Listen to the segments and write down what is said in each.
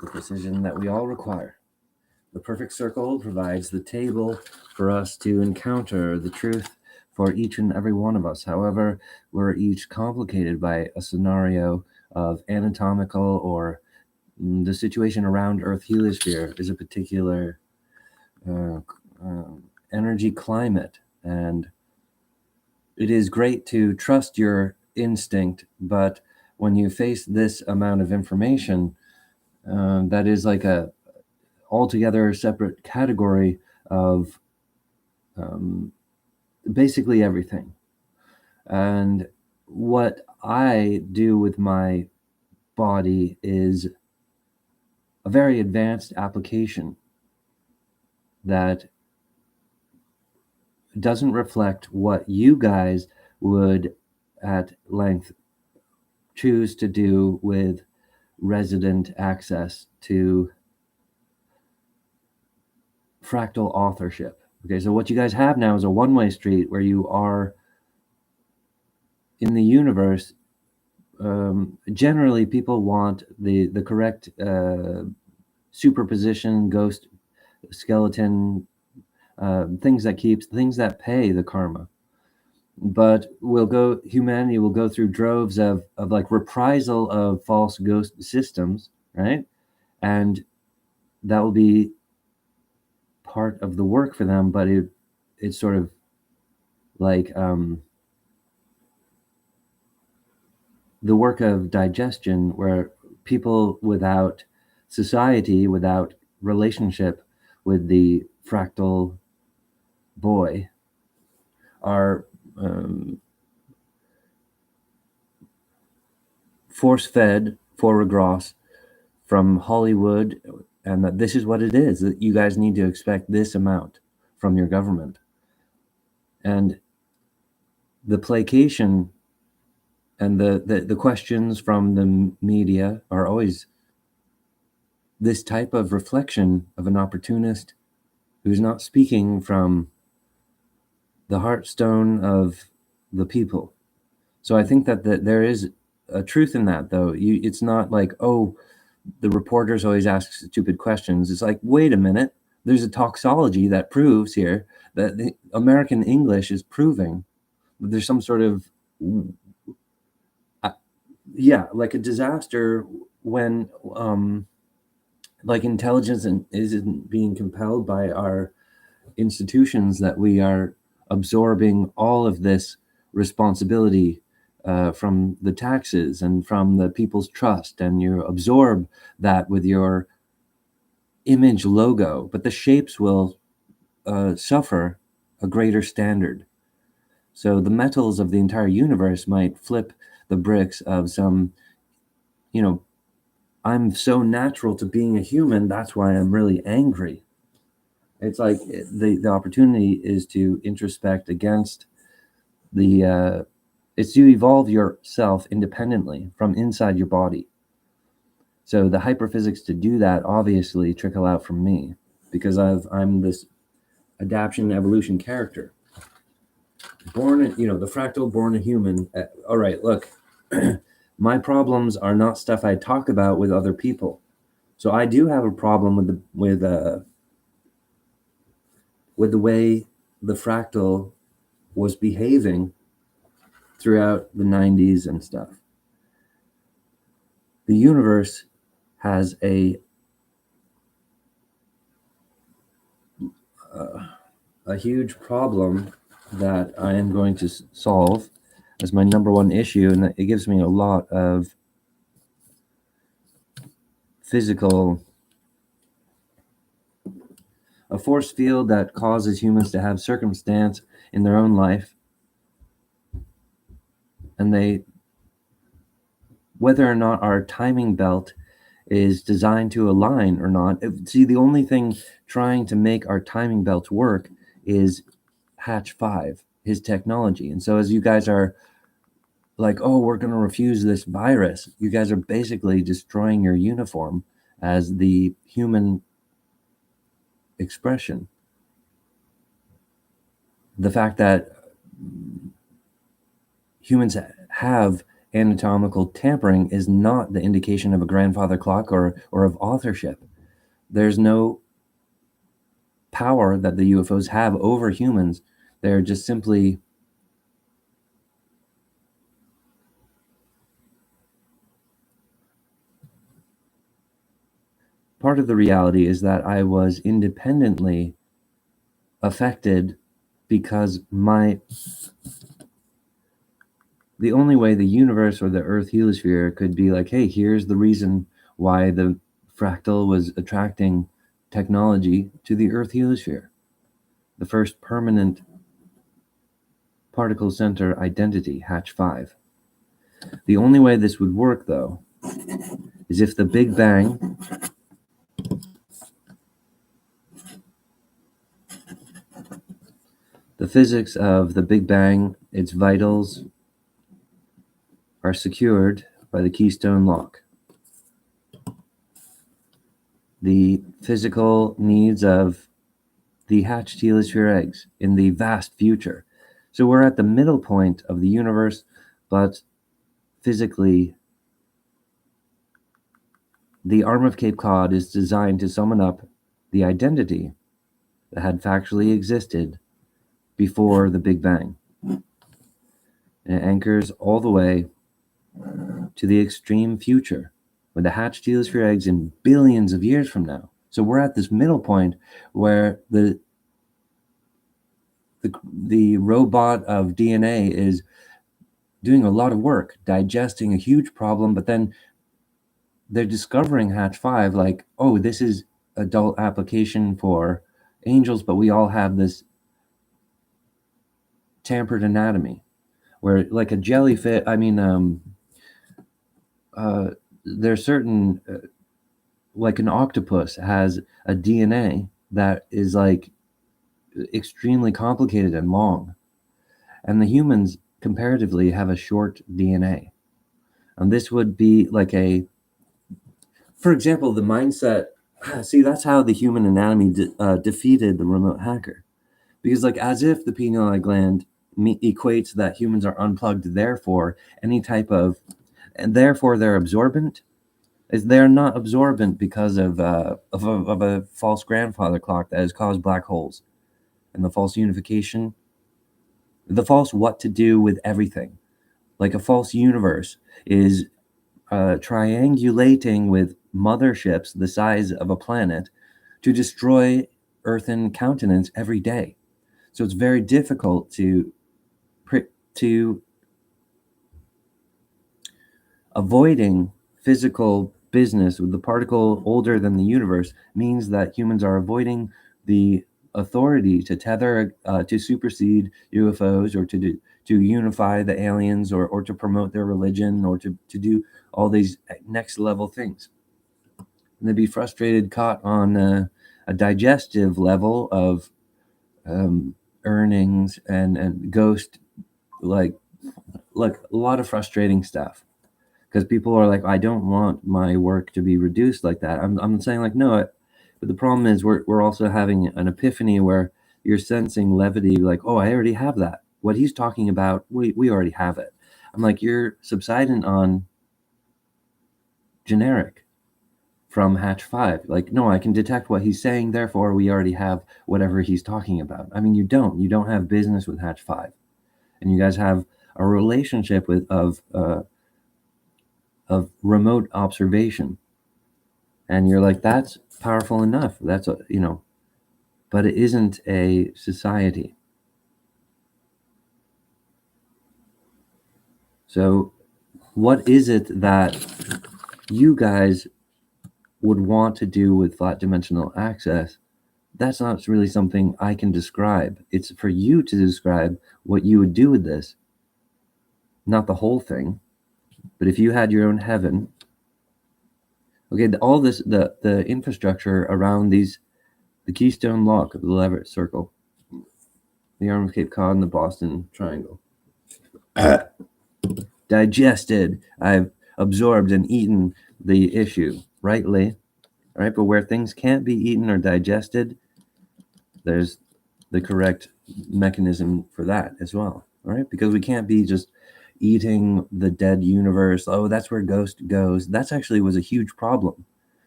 the precision that we all require. The perfect circle provides the table for us to encounter the truth for each and every one of us. However, we're each complicated by a scenario of anatomical or the situation around Earth heliosphere is a particular uh, energy climate. And it is great to trust your instinct, but when you face this amount of information, that is like a altogether separate category of basically everything. And what I do with my body is a very advanced application that doesn't reflect what you guys would at length choose to do with resident access to fractal authorship. Okay, so what you guys have now is a one-way street where you are in the universe. Generally, people want the correct superposition, ghost, skeleton, things that pay the karma. But humanity will go through droves of like reprisal of false ghost systems, right? And that will be part of the work for them, but it's sort of like the work of digestion, where people without society, without relationship with the fractal boy, are force-fed foie gras from Hollywood, and that this is what it is, that you guys need to expect this amount from your government. And the placation and the questions from the media are always this type of reflection of an opportunist who's not speaking from the heartstone of the people. So I think that there is a truth in that, though. It's not like, oh, the reporters always ask stupid questions. It's like, wait a minute, there's a toxology that proves here that the American English is proving that there's some sort of like a disaster when like intelligence isn't being compelled by our institutions, that we are absorbing all of this responsibility from the taxes and from the people's trust, and you absorb that with your image logo, but the shapes will suffer a greater standard. So the metals of the entire universe might flip the bricks of some, I'm so natural to being a human, that's why I'm really angry. It's like the opportunity is to introspect against it's to evolve yourself independently from inside your body. So the hyperphysics to do that obviously trickle out from me, because I'm this adaptation evolution character. Born, the fractal born a human. All right, look, my problems are not stuff I talk about with other people. So I do have a problem with the way the fractal was behaving throughout the 90s and stuff. The universe has a huge problem that I am going to solve as my number one issue, and it gives me a lot of a force field that causes humans to have circumstance in their own life, and whether or not our timing belt is designed to align or not. See, the only thing trying to make our timing belt work is Hatch 5, his technology. And so as you guys are like, oh, we're going to refuse this virus, you guys are basically destroying your uniform as the human expression. The fact that humans have anatomical tampering is not the indication of a grandfather clock or of authorship. There's no power that the UFOs have over humans. They're just simply part of the reality is that I was independently affected because the only way the universe or the Earth heliosphere could be like, hey, here's the reason why the fractal was attracting technology to the Earth heliosphere. The first permanent particle center identity, Hatch 5. The only way this would work, though, is if the Big Bang the physics of the Big Bang, its vitals, are secured by the Keystone Lock. The physical needs of the hatched heliosphere eggs in the vast future. So we're at the middle point of the universe, but physically, the arm of Cape Cod is designed to summon up the identity that had factually existed before the Big Bang. And it anchors all the way to the extreme future, with the hatched heliosphere eggs in billions of years from now. So we're at this middle point where the robot of DNA is doing a lot of work, digesting a huge problem, but then they're discovering Hatch 5, like, oh, this is adult application for angels, but we all have this tampered anatomy, where like a jellyfish, there's certain, like an octopus has a DNA that is like extremely complicated and long, and the humans comparatively have a short DNA. And this would be like for example, the mindset. See, that's how the human anatomy defeated the remote hacker, because like as if the pineal gland equates that humans are unplugged, therefore any type of, and therefore they're absorbent. Is they're not absorbent because of a false grandfather clock that has caused black holes, and the false unification, the false what to do with everything, like a false universe is triangulating with motherships the size of a planet to destroy earthen countenance every day. So it's very difficult to avoiding physical business with the particle older than the universe means that humans are avoiding the authority to tether, to supersede UFOs, or to unify the aliens, or to promote their religion, or to do all these next level things. And they'd be frustrated, caught on a digestive level of earnings and ghost, like a lot of frustrating stuff. Because people are like, I don't want my work to be reduced like that. I'm saying like, no, but the problem is we're also having an epiphany where you're sensing levity, like, oh, I already have that. What he's talking about, we already have it. I'm like, you're subsident on generic from Hatch 5. Like, no, I can detect what he's saying, therefore we already have whatever he's talking about. I mean, you don't have business with Hatch 5. And you guys have a relationship of remote observation, and you're like, that's powerful enough, that's but it isn't a society. So what is it that you guys would want to do with flat dimensional access? That's not really something I can describe. It's for you to describe what you would do with this, not the whole thing. But if you had your own heaven, okay, all this, the infrastructure around these, the Keystone Lock of the Leverett Circle, the arm of Cape Cod, and the Boston Triangle, digested, I've absorbed and eaten the issue rightly, right? But where things can't be eaten or digested, there's the correct mechanism for that as well, right? Because we can't be just eating the dead universe. Oh, that's where ghost goes. That's actually was a huge problem.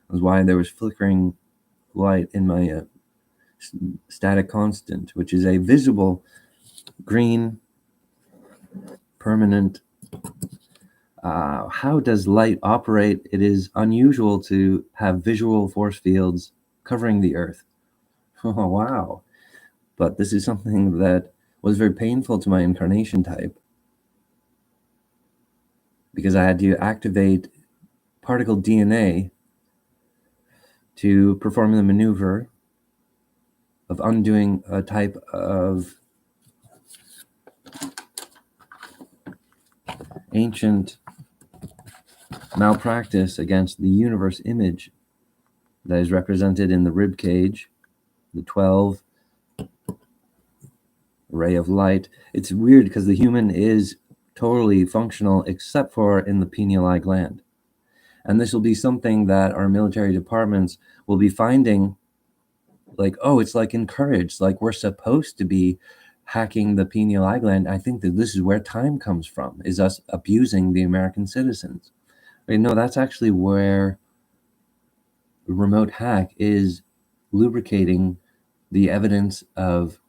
That's why there was flickering light in my static constant, which is a visible green permanent. How does light operate? It is unusual to have visual force fields covering the Earth. Oh, wow. But this is something that was very painful to my incarnation type, because I had to activate particle DNA to perform the maneuver of undoing a type of ancient malpractice against the universe image that is represented in the rib cage, the 12 ray of light. It's weird because the human is totally functional except for in the pineal eye gland. And this will be something that our military departments will be finding, like, oh, it's like encouraged, like we're supposed to be hacking the pineal eye gland. I think that this is where time comes from, is us abusing the American citizens. No, that's actually where remote hack is lubricating the evidence of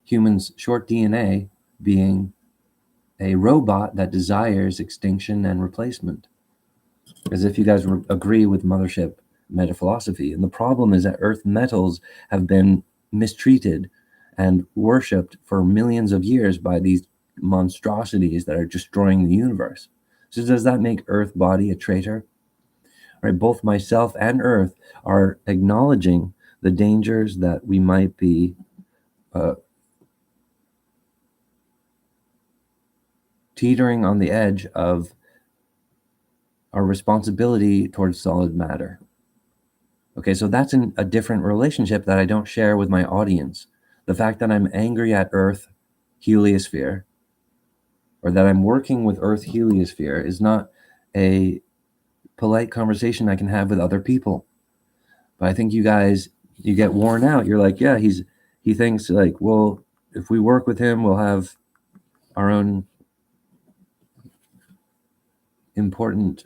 humans' short DNA being a robot that desires extinction and replacement. As if you guys agree with mothership metaphilosophy. And the problem is that earth metals have been mistreated and worshipped for millions of years by these monstrosities that are destroying the universe. So does that make Earth body a traitor? Right, both myself and Earth are acknowledging the dangers that we might be teetering on the edge of our responsibility towards solid matter. Okay, so that's a different relationship that I don't share with my audience. The fact that I'm angry at Earth heliosphere, or that I'm working with Earth heliosphere, is not a polite conversation I can have with other people. But I think you guys, you get worn out. You're like, yeah, he thinks like, well, if we work with him, we'll have our own important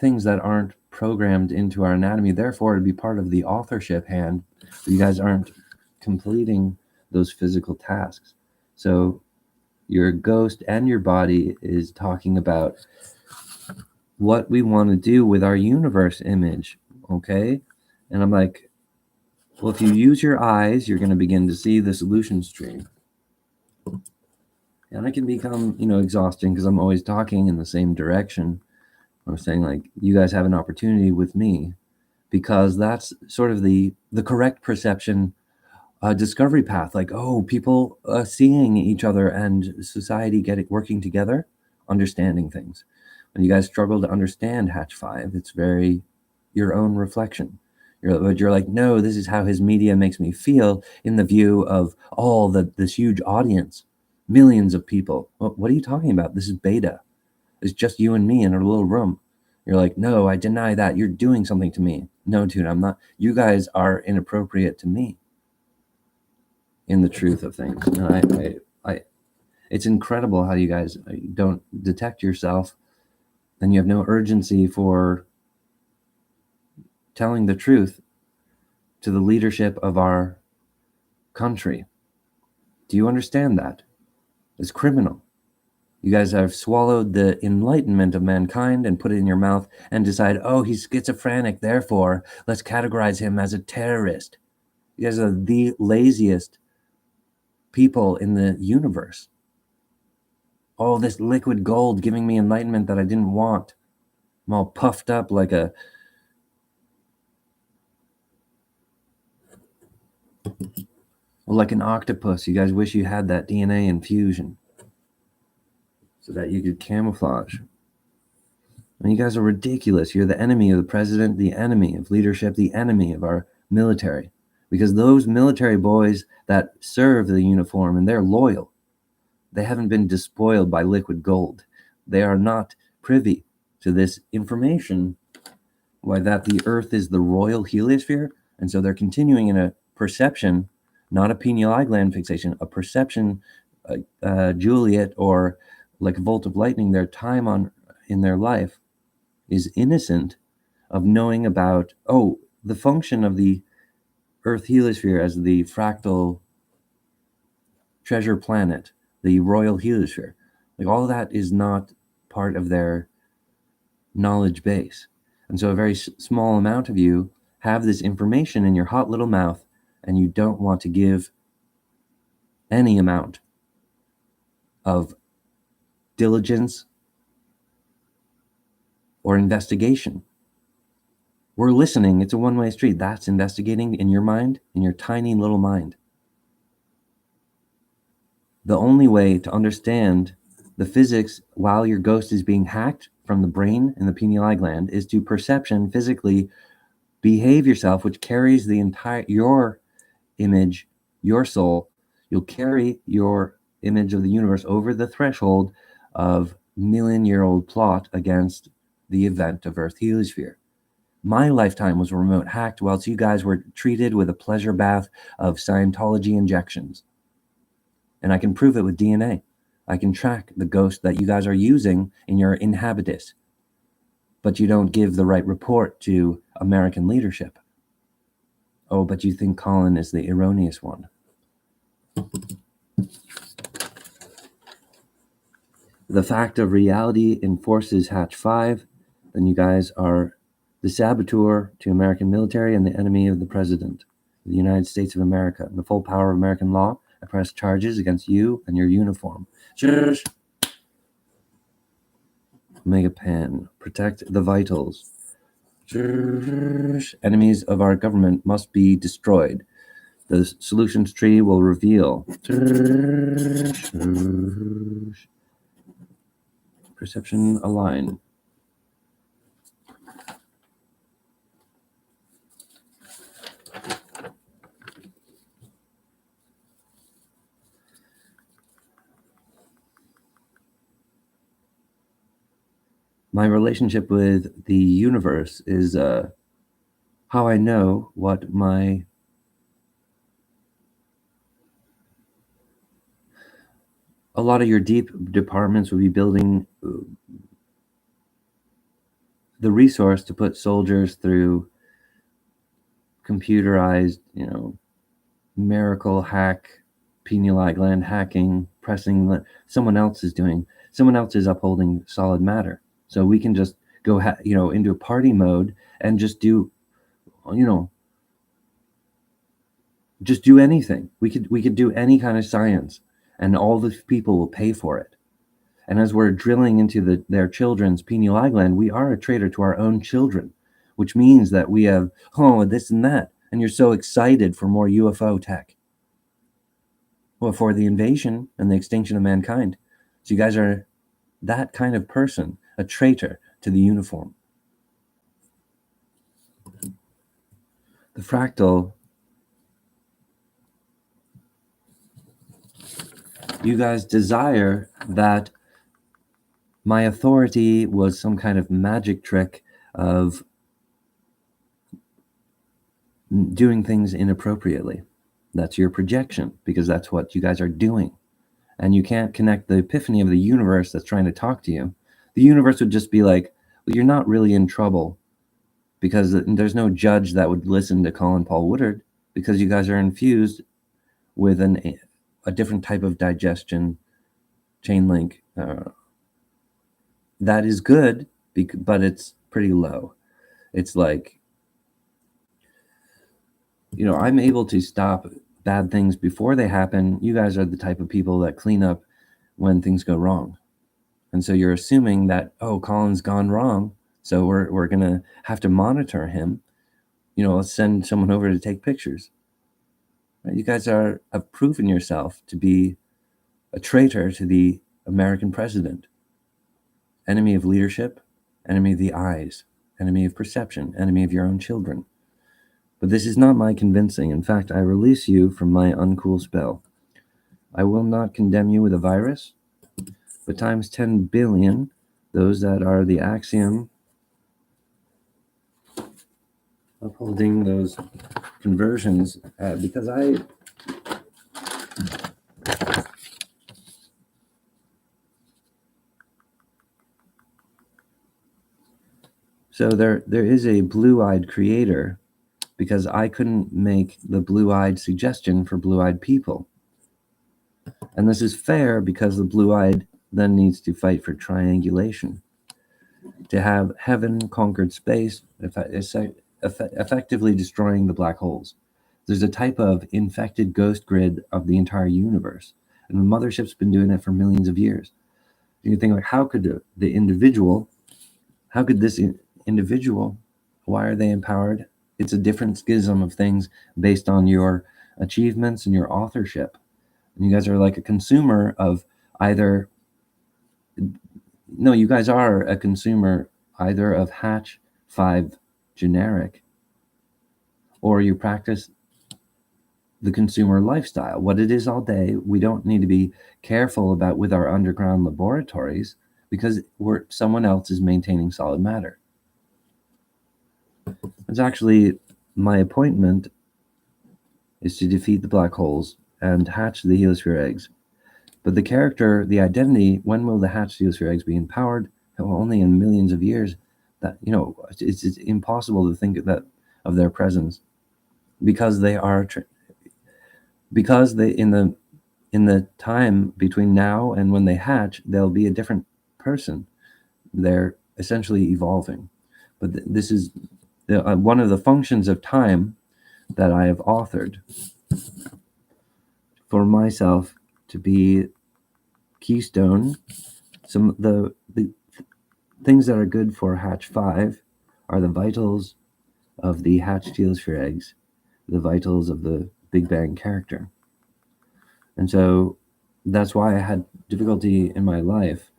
things that aren't programmed into our anatomy. Therefore, to be part of the authorship hand, you guys aren't completing those physical tasks. So your ghost and your body is talking about what we want to do with our universe image. Okay. And I'm like, well, if you use your eyes, you're going to begin to see the solution stream. And it can become, exhausting because I'm always talking in the same direction. I'm saying, like, you guys have an opportunity with me, because that's sort of the correct perception discovery path. Like, oh, people seeing each other and society working together, understanding things. When you guys struggle to understand Hatch 5, it's very your own reflection. You're like, no, this is how his media makes me feel in the view of all this huge audience, millions of people. What are you talking about? This is beta. It's just you and me in a little room. You're like, no, I deny that. You're doing something to me. No, dude, I'm not. You guys are inappropriate to me in the truth of things. And it's incredible how you guys don't detect yourself, and you have no urgency for telling the truth to the leadership of our country. Do you understand that? It's criminal. You guys have swallowed the enlightenment of mankind and put it in your mouth and decide, oh, he's schizophrenic, therefore let's categorize him as a terrorist. You guys are the laziest people in the universe. Oh, this liquid gold giving me enlightenment that I didn't want. I'm all puffed up like an octopus. You guys wish you had that DNA infusion so that you could camouflage. And you guys are ridiculous. You're the enemy of the president, the enemy of leadership, the enemy of our military. Because those military boys that serve the uniform and they're loyal, they haven't been despoiled by liquid gold. They are not privy to this information, why that the Earth is the royal heliosphere. And so they're continuing in a perception, not a pineal eye gland fixation, a perception, Juliet or like a bolt of lightning, their time in their life is innocent of knowing about, the function of the Earth heliosphere as the fractal treasure planet, the royal heliosphere. Like, all that is not part of their knowledge base. And so a very small amount of you have this information in your hot little mouth, and you don't want to give any amount of diligence or investigation. We're listening. It's a one-way street. That's investigating in your mind, in your tiny little mind. The only way to understand the physics while your ghost is being hacked from the brain and the pineal gland is to perception, physically behave yourself, which carries your image, your soul. You'll carry your image of the universe over the threshold of million-year-old plot against the event of Earth heliosphere. My lifetime was remote hacked whilst you guys were treated with a pleasure bath of Scientology injections. And I can prove it with DNA. I can track the ghost that you guys are using in your inhabitus. But you don't give the right report to American leadership. Oh, but you think Colin is the erroneous one. The fact of reality enforces Hatch 5. Then you guys are the saboteur to American military and the enemy of the president of the United States of America. In the full power of American law, I press charges against you and your uniform. Shush. Omega Pan, protect the vitals. Shush. Enemies of our government must be destroyed. The solutions tree will reveal. Shush. Perception align. My relationship with the universe is how I know what a lot of your deep departments will be building the resource to put soldiers through computerized, miracle hack, pineal gland hacking, pressing. Someone else is doing. Someone else is upholding solid matter. So we can just go, into party mode and just do, just do anything. We could do any kind of science, and all the people will pay for it. And as we're drilling into their children's pineal gland, we are a traitor to our own children, which means that we have, this and that. And you're so excited for more UFO tech. Well, for the invasion and the extinction of mankind. So you guys are that kind of person, a traitor to the uniform. The fractal, you guys desire that my authority was some kind of magic trick of doing things inappropriately. That's your projection, because that's what you guys are doing. And you can't connect the epiphany of the universe that's trying to talk to you. The universe would just be like, well, you're not really in trouble, because there's no judge that would listen to Colin Paul Woodard, because you guys are infused with a different type of digestion chain link. That is good, but it's pretty low. It's like, I'm able to stop bad things before they happen. You guys are the type of people that clean up when things go wrong. And so you're assuming that, Colin's gone wrong, so we're going to have to monitor him. Let's send someone over to take pictures. Right? You guys have proven yourself to be a traitor to the American president. Enemy of leadership, enemy of the eyes, enemy of perception, enemy of your own children. But this is not my convincing. In fact, I release you from my uncool spell. I will not condemn you with a virus, but times 10 billion, those that are the axiom upholding those conversions, because So there is a blue-eyed creator, because I couldn't make the blue-eyed suggestion for blue-eyed people. And this is fair because the blue-eyed then needs to fight for triangulation, to have heaven conquered space, effectively destroying the black holes. There's a type of infected ghost grid of the entire universe, and the mothership's been doing it for millions of years. You think, like, how could the individual, how could this individual, why are they empowered? It's a different schism of things based on your achievements and your authorship. And you guys are like a consumer of either, no, you guys are a consumer either of Hatch 5 generic, or you practice the consumer lifestyle, what it is all day. We don't need to be careful about with our underground laboratories because someone else is maintaining solid matter. It's actually my appointment is to defeat the black holes and hatch the heliosphere eggs. But the character, the identity, when will the hatched heliosphere eggs be empowered? Well, only in millions of years. That, you know, it's impossible to think of that, of their presence, because they are because they in the time between now and when they hatch, they'll be a different person. They're essentially evolving. But this is one of the functions of time that I have authored for myself to be keystone. Some the things that are good for Hatch 5 are the vitals of the hatched heliosphere eggs, the vitals of the Big Bang character. And so that's why I had difficulty in my life.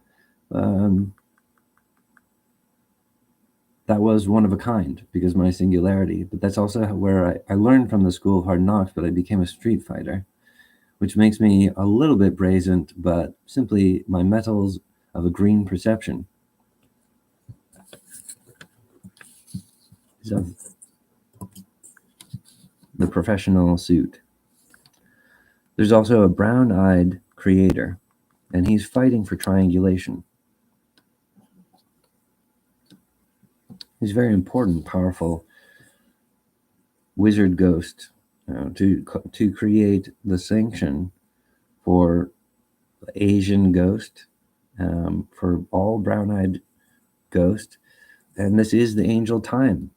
That was one of a kind, because my singularity. But that's also where I learned from the School of Hard Knocks, but I became a street fighter, which makes me a little bit brazen, but simply my metals of a green perception is of the professional suit. There's also a brown-eyed creator, and he's fighting for triangulation. He's a very important, powerful wizard ghost to create the sanction for Asian ghost, for all brown-eyed ghost, and this is the angel time.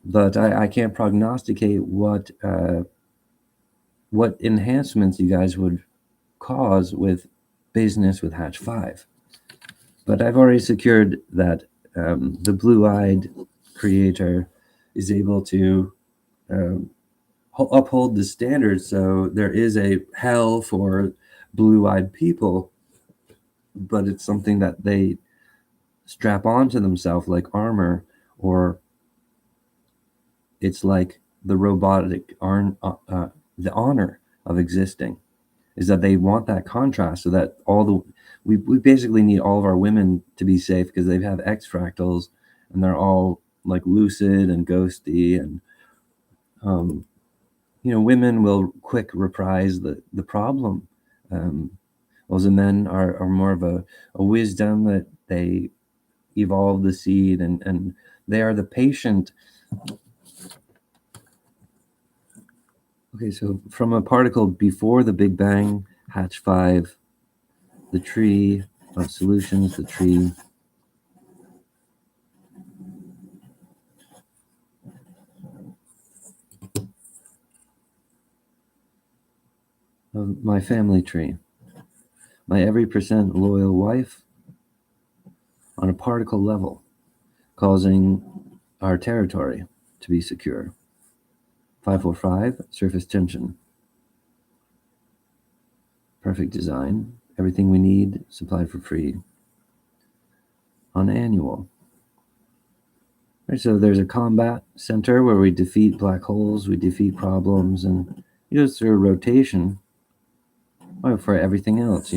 But I can't prognosticate what enhancements you guys would cause with business with Hatch 5. But I've already secured that the blue-eyed creator is able to uphold the standards. So there is a hell for blue-eyed people, but it's something that they strap onto themselves like armor, or it's like the robotic the honor of existing, is that they want that contrast, so that we basically need all of our women to be safe because they have X fractals and they're all like lucid and ghosty, and women will quick reprise the problem, while the men are more of a wisdom, that they evolve the seed, and they are the patient. Okay, so from a particle before the Big Bang, Hatch 5, the tree of solutions, the tree of my family tree, my every percent loyal wife on a particle level, causing our territory to be secure. 545, surface tension. Perfect design, everything we need supplied for free. On annual. Right, so there's a combat center where we defeat black holes, we defeat problems, and it goes through a rotation for everything else,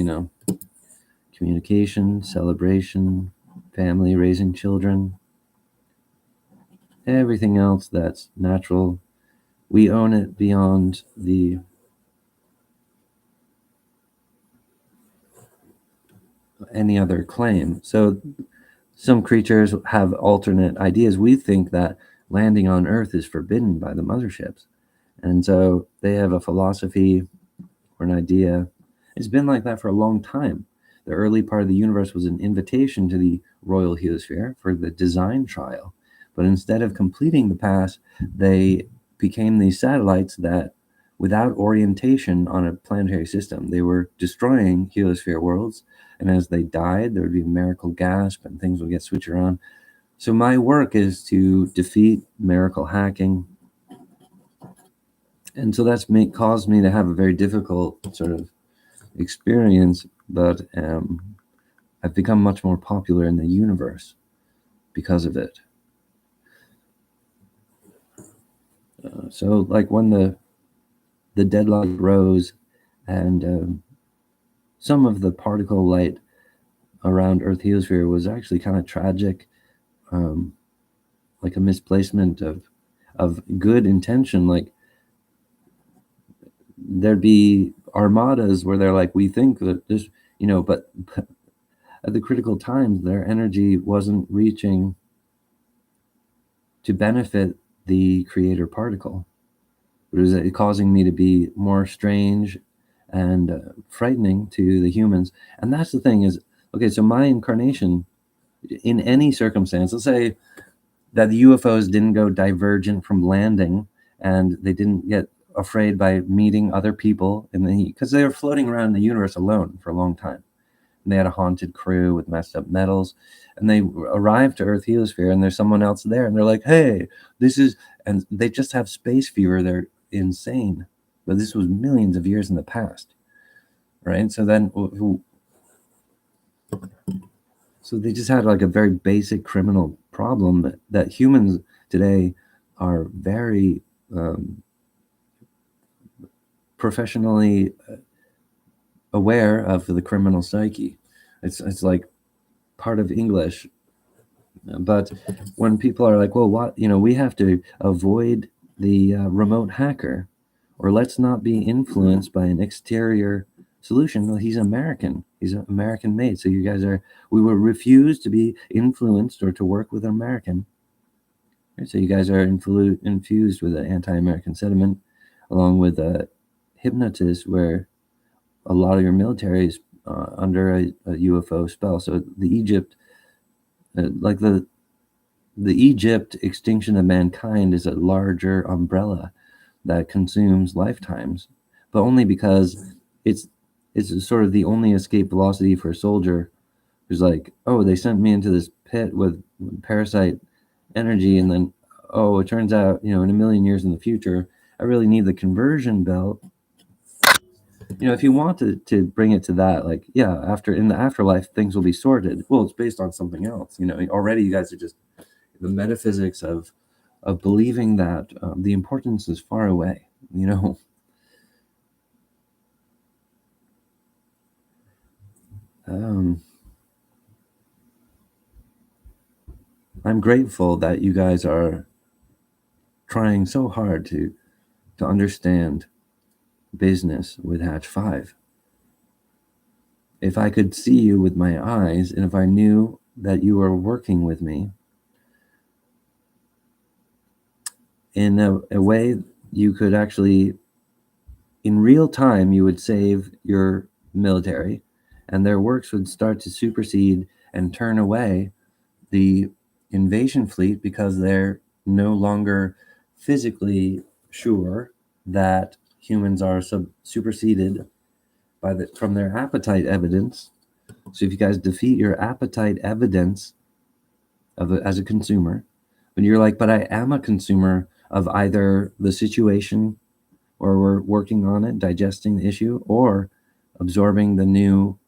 communication, celebration, family, raising children, everything else that's natural. We own it beyond the any other claim. So some creatures have alternate ideas. We think that landing on Earth is forbidden by the motherships. And so they have a philosophy or an idea. It's been like that for a long time. The early part of the universe was an invitation to the royal heliosphere for the design trial. But instead of completing the pass, they became these satellites that, without orientation on a planetary system, they were destroying heliosphere worlds. And as they died, there would be a miracle gasp and things would get switched around. So my work is to defeat miracle hacking. And so that's caused me to have a very difficult sort of experience, but I've become much more popular in the universe because of it. So like when the deadlock rose and some of the particle light around Earth heliosphere was actually kind of tragic, like a misplacement of good intention. Like there'd be armadas where they're like, we think that this, but at the critical times, their energy wasn't reaching to benefit the creator particle. It was causing me to be more strange and frightening to the humans. And that's the thing is, okay, so my incarnation, in any circumstance, let's say that the UFOs didn't go divergent from landing and they didn't get afraid by meeting other people because they were floating around in the universe alone for a long time. And they had a haunted crew with messed up metals, and they arrived to Earth heliosphere and there's someone else there and they're like, hey, and they just have space fever. They're insane. But this was millions of years in the past, right? So then so they just had like a very basic criminal problem that humans today are very professionally aware of the criminal psyche. It's like part of English. But when people are like, well, what, we have to avoid the remote hacker, or let's not be influenced by an exterior solution. Well, he's American. He's American made. So we will refuse to be influenced or to work with an American. Right? So you guys are infused with an anti-American sentiment, along with a hypnotist where a lot of your military is under a UFO spell. So the Egypt, like the Egypt extinction of mankind is a larger umbrella that consumes lifetimes, but only because it's sort of the only escape velocity for a soldier who's like, oh, they sent me into this pit with parasite energy, and then, oh, it turns out, in a million years in the future, I really need the conversion belt. If you want to bring it to that, like, yeah, in the afterlife, things will be sorted. Well, it's based on something else. Already you guys are just the metaphysics of believing that the importance is far away. I'm grateful that you guys are trying so hard to understand business with Hatch 5. If I could see you with my eyes, and if I knew that you were working with me in a way you could actually, in real time, you would save your military, and their works would start to supersede and turn away the invasion fleet because they're no longer physically sure that humans are superseded from their appetite evidence. So if you guys defeat your appetite evidence as a consumer, when you're like, but I am a consumer of either the situation, or we're working on it, digesting the issue, or absorbing the new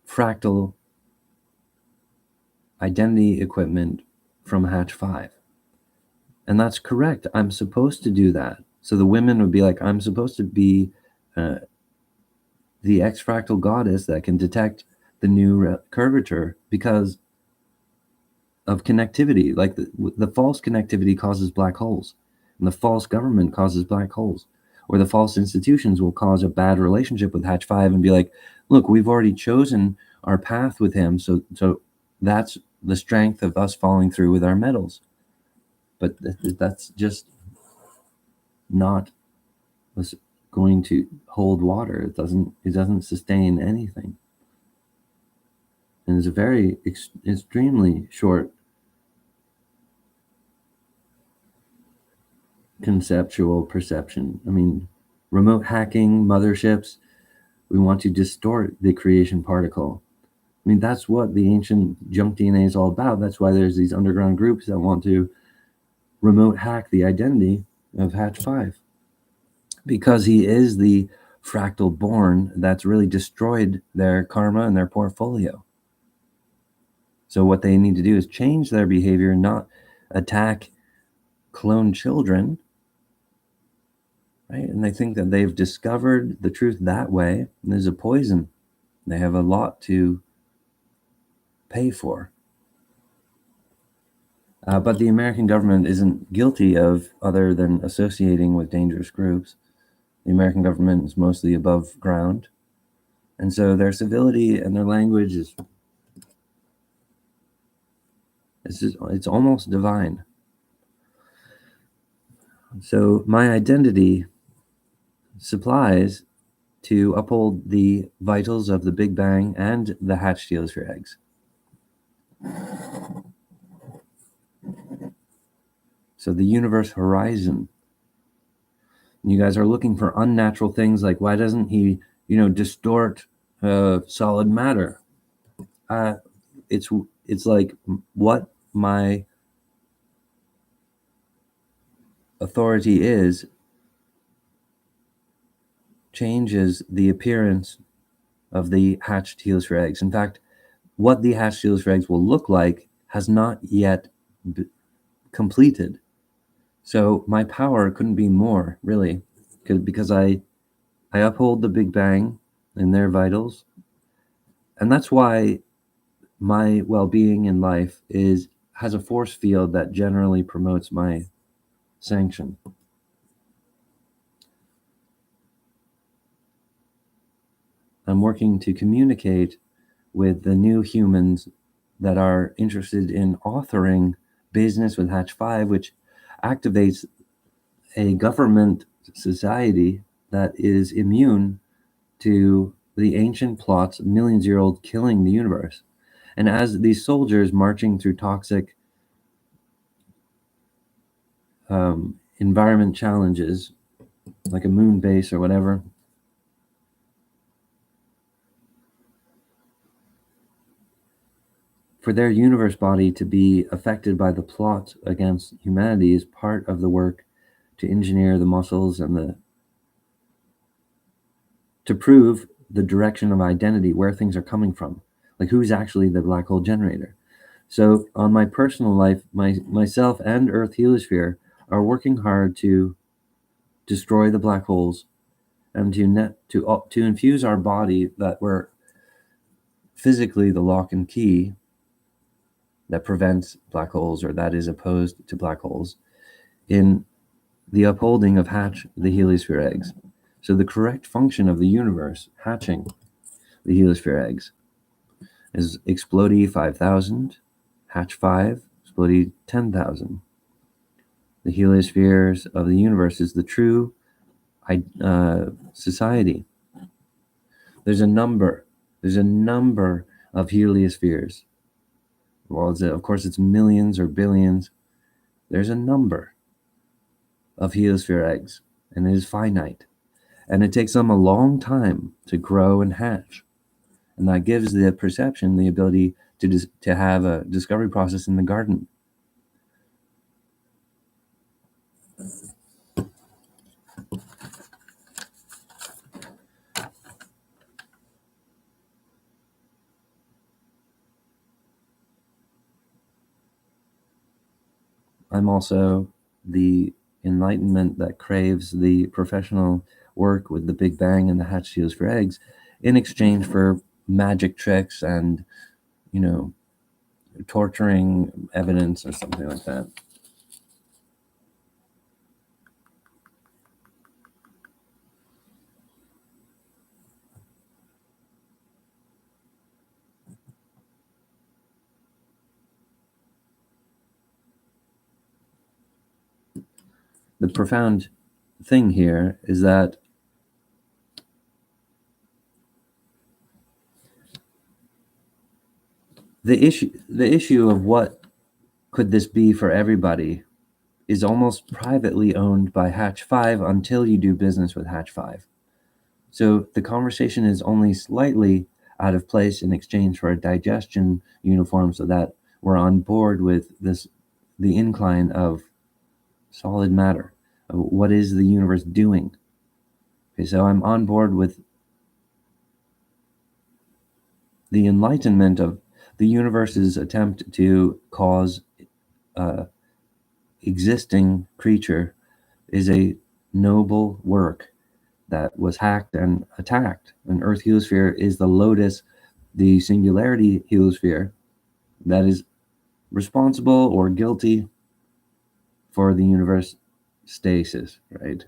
fractal identity equipment from Hatch 5. And that's correct. I'm supposed to do that. So the women would be like, I'm supposed to be the X-fractal goddess that can detect the new curvature because of connectivity. Like the false connectivity causes black holes, and the false government causes black holes. Or the false institutions will cause a bad relationship with Hatch 5 and be like, look, we've already chosen our path with him, so that's the strength of us following through with our medals. But that's just not going to hold water. It doesn't sustain anything. And it's a very extremely short conceptual perception. I mean, remote hacking, motherships, we want to distort the creation particle. I mean, that's what the ancient junk DNA is all about. That's why there's these underground groups that want to remote hack the identity of Hatch 5. Because he is the fractal born that's really destroyed their karma and their portfolio. So what they need to do is change their behavior, not attack clone children, right? And they think that they've discovered the truth that way, and there's a poison. They have a lot to pay for. But the American government isn't guilty of other than associating with dangerous groups. The American government is mostly above ground. And so their civility and their language it's almost divine. So my identity supplies to uphold the vitals of the Big Bang and the hatched heliosphere eggs. So the universe horizon. You guys are looking for unnatural things like, why doesn't he, distort solid matter? It's like what my authority is changes the appearance of the hatched heliosphere eggs. In fact, what the hatched heliosphere eggs will look like has not yet completed. So my power couldn't be more, really, because I uphold the Big Bang and their vitals. And that's why my well-being in life has a force field that generally promotes my sanction. I'm working to communicate with the new humans that are interested in authoring business with Hatch 5, which activates a government society that is immune to the ancient plots, millions-year-old killing the universe. And as these soldiers marching through toxic environment challenges, like a moon base or whatever, for their universe body to be affected by the plot against humanity is part of the work to engineer the muscles and to prove the direction of identity, where things are coming from, like who's actually the black hole generator. So on my personal life, myself and Earth Heliosphere are working hard to destroy the black holes and to infuse our body that we're physically the lock and key that prevents black holes, or that is opposed to black holes, in the upholding of Hatch the heliosphere eggs. So the correct function of the universe hatching the heliosphere eggs is Explodey 5000, Hatch 5, Explodey 10,000. The heliospheres of the universe is the true society. There's a number of heliospheres. Well, of course, it's millions or billions. There's a number of heliosphere eggs, and it is finite. And it takes them a long time to grow and hatch. And that gives the perception the ability to have a discovery process in the garden. I'm also the enlightenment that craves the professional work with the Big Bang and the hatched heliosphere eggs in exchange for magic tricks and, torturing evidence or something like that. the profound thing here is that the issue of what could this be for everybody is almost privately owned by Hatch 5 until you do business with Hatch 5. So the conversation is only slightly out of place in exchange for a digestion uniform so that we're on board with the incline of solid matter. What is the universe doing? Okay, so I'm on board with the enlightenment of the universe's attempt to cause existing creature is a noble work that was hacked and attacked. An Earth heliosphere is the lotus, the singularity heliosphere that is responsible or guilty for the universe stasis, right?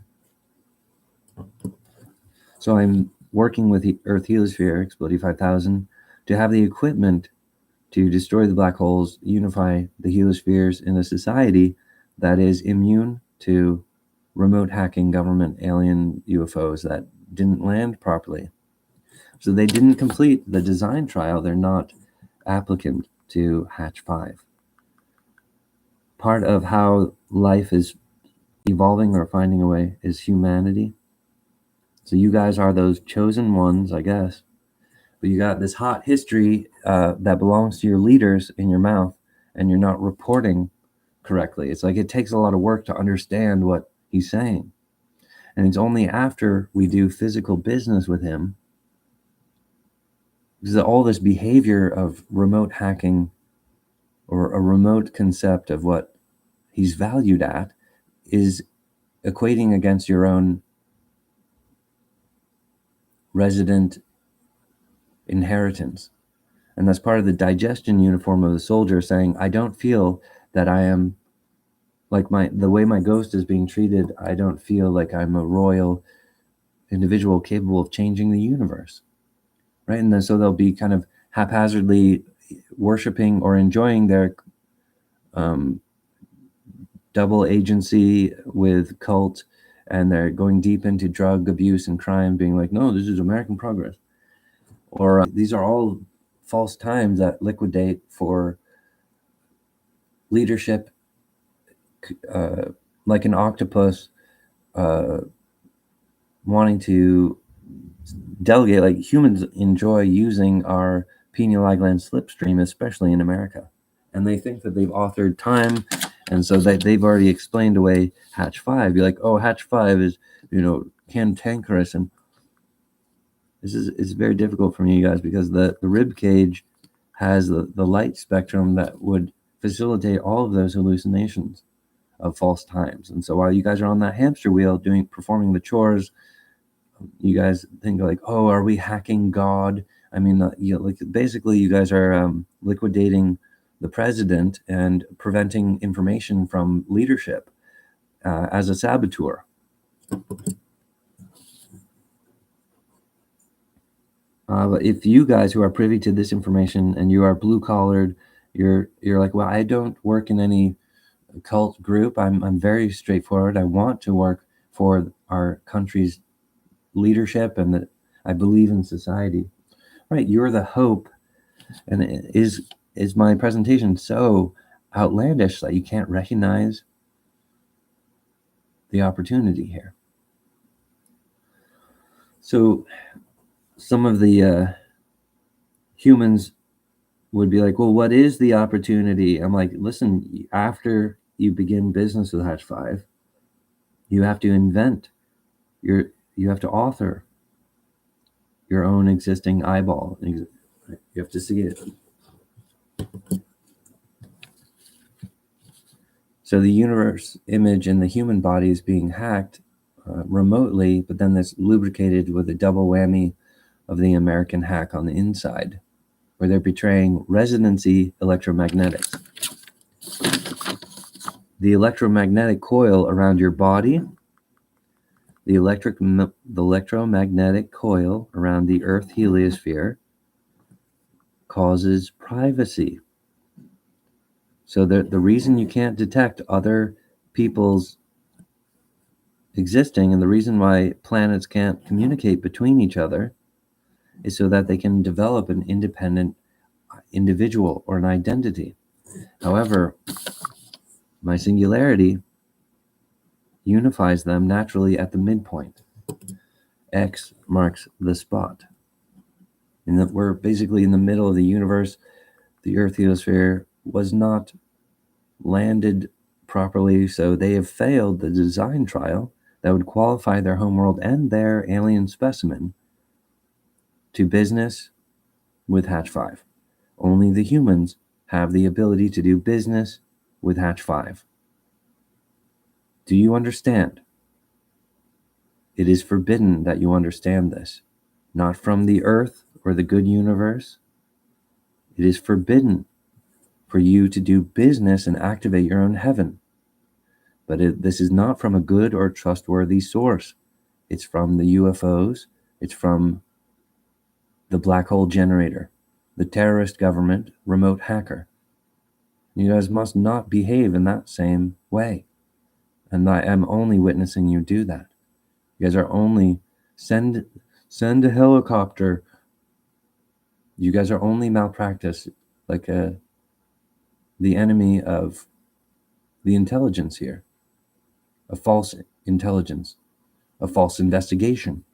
So I'm working with the Earth heliosphere, Explodey 5000, to have the equipment to destroy the black holes, unify the heliospheres in a society that is immune to remote hacking government alien UFOs that didn't land properly. So they didn't complete the design trial. They're not applicant to Hatch 5. Part of how life is evolving or finding a way is humanity. So you guys are those chosen ones, I guess. But you got this hot history that belongs to your leaders in your mouth, and you're not reporting correctly. It's like it takes a lot of work to understand what he's saying. And it's only after we do physical business with him, because all this behavior of remote hacking or a remote concept of what he's valued at is equating against your own resident inheritance. And that's part of the digestion uniform of the soldier saying, I don't feel that I am like the way my ghost is being treated. I don't feel like I'm a royal individual capable of changing the universe. Right. And then so they'll be kind of haphazardly worshiping or enjoying their double agency with cult, and they're going deep into drug abuse and crime, being like, no, this is American progress. Or these are all false times that liquidate for leadership, like an octopus wanting to delegate. Like humans enjoy using our pineal gland slipstream, especially in America. And they think that they've authored time, and so they've already explained away Hatch 5. You're like, oh, Hatch 5 is, cantankerous, and it's very difficult for you guys because the rib cage has the light spectrum that would facilitate all of those hallucinations of false times. And so while you guys are on that hamster wheel performing the chores, you guys think like, oh, are we hacking God? I mean, basically you guys are liquidating the president and preventing information from leadership as a saboteur. But if you guys who are privy to this information and you are blue collared, you're like, well, I don't work in any cult group. I'm very straightforward. I want to work for our country's leadership, and that I believe in society. Right, you're the hope. And is my presentation so outlandish that you can't recognize the opportunity here? So some of the humans would be like, well, what is the opportunity? I'm like, listen, after you begin business with Hatch 5, you have to invent you have to author your own existing eyeball. You have to see it. So the universe image in the human body is being hacked remotely, but then that's lubricated with a double whammy of the American hack on the inside, where they're betraying residency electromagnetics. The electromagnetic coil around your body, the electromagnetic coil around the Earth heliosphere causes privacy. So the reason you can't detect other people's existing, and the reason why planets can't communicate between each other is so that they can develop an independent individual or an identity. However, my singularity unifies them naturally at the midpoint. X marks the spot. And that we're basically in the middle of the universe. The Earth heliosphere was not landed properly, so they have failed the design trial that would qualify their homeworld and their alien specimen to business with Hatch 5. Only the humans have the ability to do business with Hatch 5. Do you understand? It is forbidden that you understand this. Not from the Earth or the good universe. It is forbidden for you to do business and activate your own heaven. But this is not from a good or trustworthy source. It's from the UFOs. It's from the black hole generator, the terrorist government, remote hacker. You guys must not behave in that same way. And I am only witnessing you do that. You guys are only send a helicopter. You guys are only malpractice, like the enemy of the intelligence here. A false intelligence, a false investigation.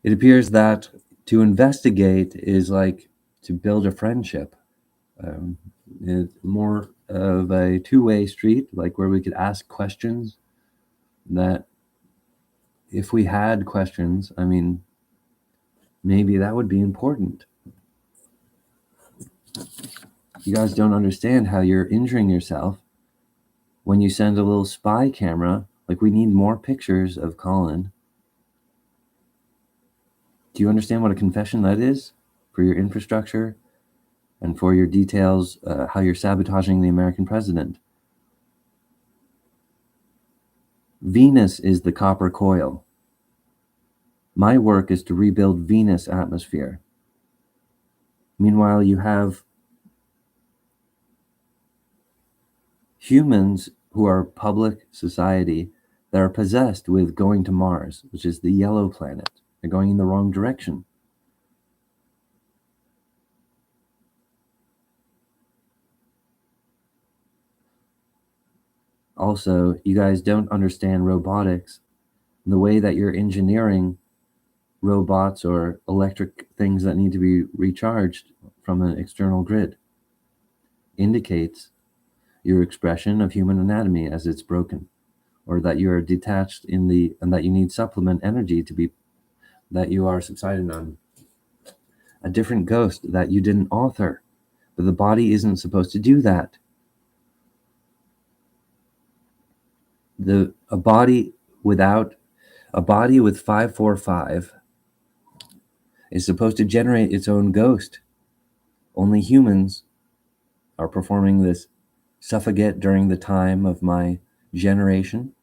It appears that to investigate is like to build a friendship. It's more of a two-way street, like where we could ask questions that if we had questions, I mean, maybe that would be important. You guys don't understand how you're injuring yourself when you send a little spy camera. Like, we need more pictures of Colin. Do you understand what a confession that is for your infrastructure and for your details, how you're sabotaging the American president? Venus is the copper coil. My work is to rebuild Venus atmosphere. Meanwhile, you have humans who are public society that are possessed with going to Mars, which is the yellow planet. They're going in the wrong direction. Also, you guys don't understand robotics. The way that you're engineering robots or electric things that need to be recharged from an external grid indicates your expression of human anatomy as it's broken, or that you're detached and that you need supplement energy to be, that you are subsided on a different ghost that you didn't author. But the body isn't supposed to do that. A body with 545 is supposed to generate its own ghost. Only humans are performing this suffragette during the time of my generation.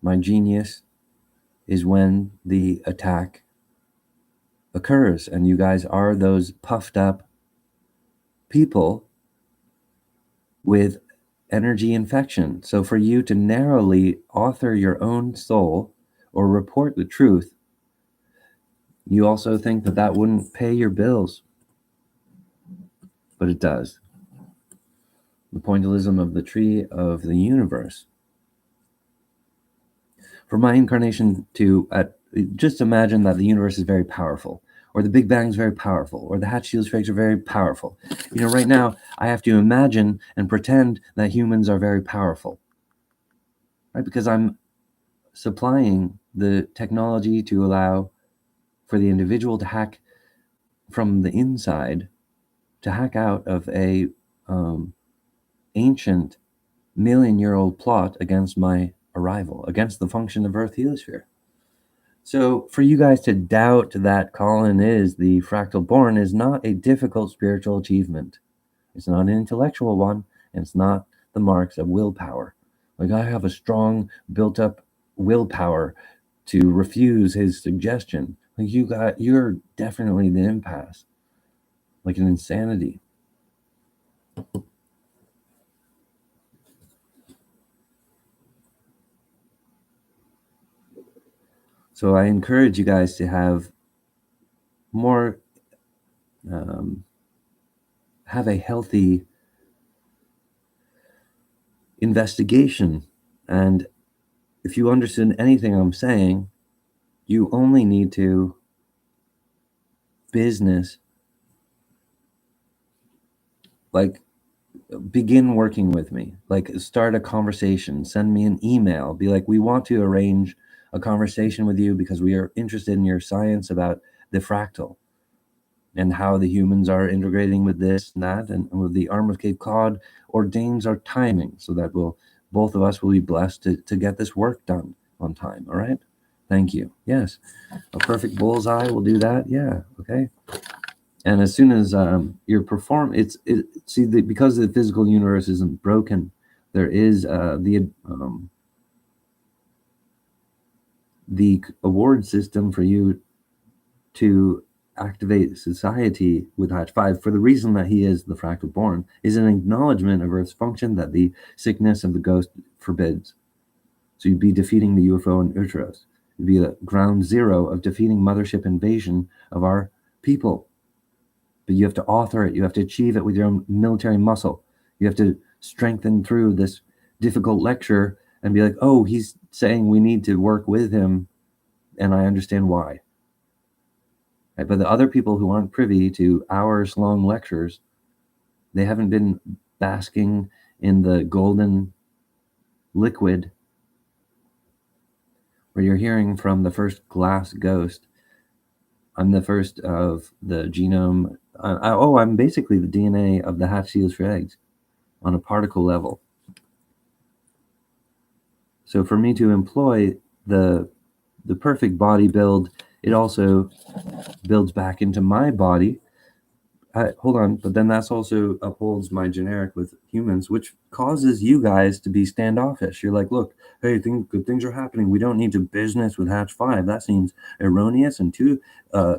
My genius is when the attack occurs, and you guys are those puffed up people with energy infection. So for you to narrowly author your own soul or report the truth, you also think that that wouldn't pay your bills, but it does. The pointillism of the tree of the universe. For my incarnation to just imagine that the universe is very powerful, or the Big Bang is very powerful, or the Hatfield strikes are very powerful. Right now I have to imagine and pretend that humans are very powerful, right? Because I'm supplying the technology to allow for the individual to hack from the inside, to hack out of a ancient million-year-old plot against my arrival, against the function of Earth heliosphere. So for you guys to doubt that Colin is the fractal born is not a difficult spiritual achievement. It's not an intellectual one, and it's not the marks of willpower. Like, I have a strong built-up willpower to refuse his suggestion. Like, you're definitely the impasse, like an insanity. So I encourage you guys to have more, have a healthy investigation. And if you understand anything I'm saying, you only need to business, like, begin working with me, like start a conversation, send me an email, be like, we want to arrange a conversation with you because we are interested in your science about the fractal and how the humans are integrating with this and that, and with the arm of Cape Cod ordains our timing so that both of us will be blessed to get this work done on time. All right, thank you. Yes, a perfect bullseye will do that. Yeah, okay. And as soon as your because the physical universe isn't broken, there is the award system for you to activate society with Hatch 5, for the reason that he is the fractal born, is an acknowledgement of Earth's function that the sickness of the ghost forbids. So you'd be defeating the UFO and Ultros. It'd be the ground zero of defeating mothership invasion of our people. But you have to author it. You have to achieve it with your own military muscle. You have to strengthen through this difficult lecture and be like, oh, he's saying we need to work with him, and I understand why. Right? But the other people who aren't privy to hours-long lectures, they haven't been basking in the golden liquid where you're hearing from the first glass ghost. I'm the first of the genome. I'm basically the DNA of the hatch seals for eggs on a particle level. So for me to employ the perfect body build, it also builds back into my body. Hold on, but then that's also upholds my generic with humans, which causes you guys to be standoffish. You're like, look, hey, good things are happening. We don't need to business with Hatch 5. That seems erroneous and too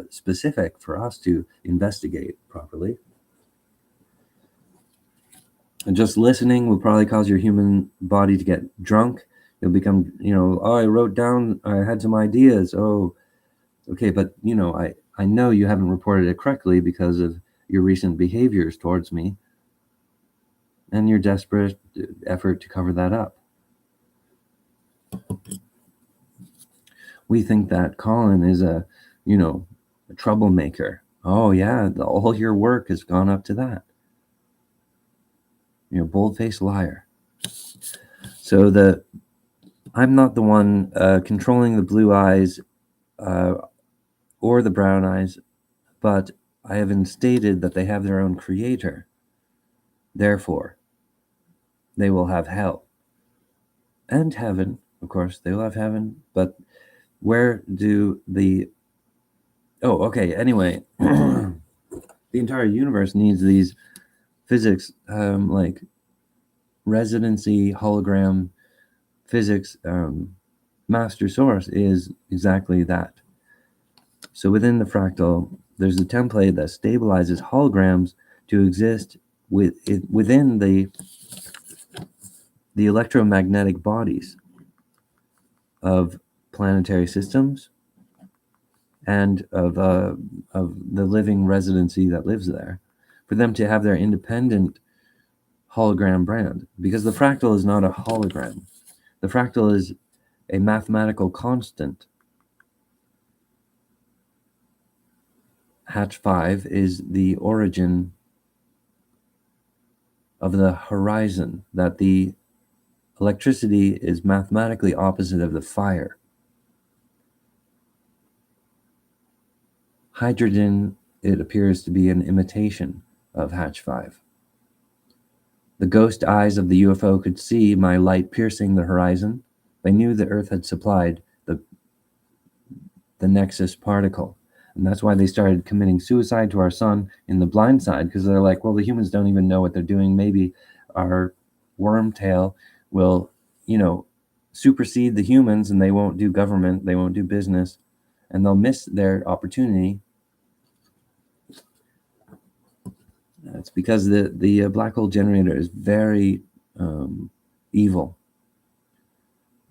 specific for us to investigate properly. And just listening will probably cause your human body to get drunk. You'll become, oh, I wrote down, I had some ideas. Oh, okay, but, I know you haven't reported it correctly because of your recent behaviors towards me and your desperate effort to cover that up. We think that Colin is a troublemaker. Oh, yeah, all your work has gone up to that. You're a bold-faced liar. So I'm not the one controlling the blue eyes or the brown eyes, but I have instated that they have their own creator. Therefore, they will have hell and heaven. Of course, they will have heaven, but where do the... Oh, okay, anyway, the entire universe needs these physics, like residency hologram physics. Master source is exactly that. So within the fractal, there's a template that stabilizes holograms to exist within the electromagnetic bodies of planetary systems and of the living residency that lives there, for them to have their independent hologram brand. Because the fractal is not a hologram. The fractal is a mathematical constant. Hatch 5 is the origin of the horizon, that the electricity is mathematically opposite of the fire. Hydrogen, it appears to be an imitation of Hatch 5. The ghost eyes of the UFO could see my light piercing the horizon. They knew the Earth had supplied the nexus particle. And that's why they started committing suicide to our sun in the blind side, because they're like, well, the humans don't even know what they're doing. Maybe our worm tail will, supersede the humans, and they won't do government, they won't do business, and they'll miss their opportunity. It's because the black hole generator is very evil.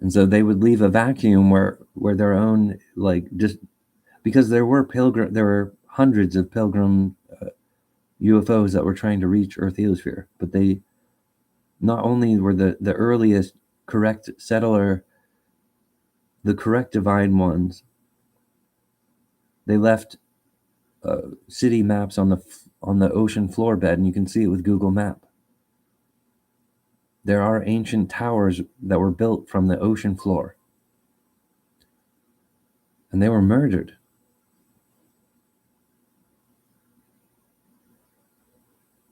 And so they would leave a vacuum where their own, like, just because there were hundreds of pilgrim UFOs that were trying to reach Earth heliosphere, but they not only were the earliest correct settler, the correct divine ones, they left city maps on the ocean floor bed, and you can see it with Google Map. There are ancient towers that were built from the ocean floor, and they were murdered.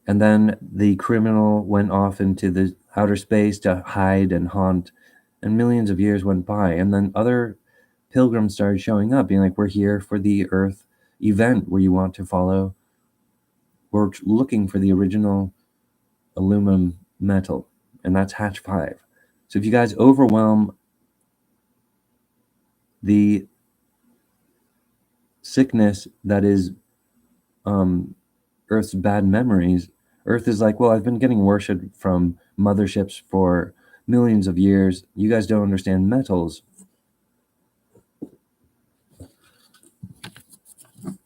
And then the criminal went off into the outer space to hide and haunt, and millions of years went by, and then other pilgrims started showing up, being like, we're here for the Earth event where you want to follow. We're looking for the original aluminum metal, and that's Hatch 5. So if you guys overwhelm the sickness that is Earth's bad memories, Earth is like, well, I've been getting worshipped from motherships for millions of years. You guys don't understand metals.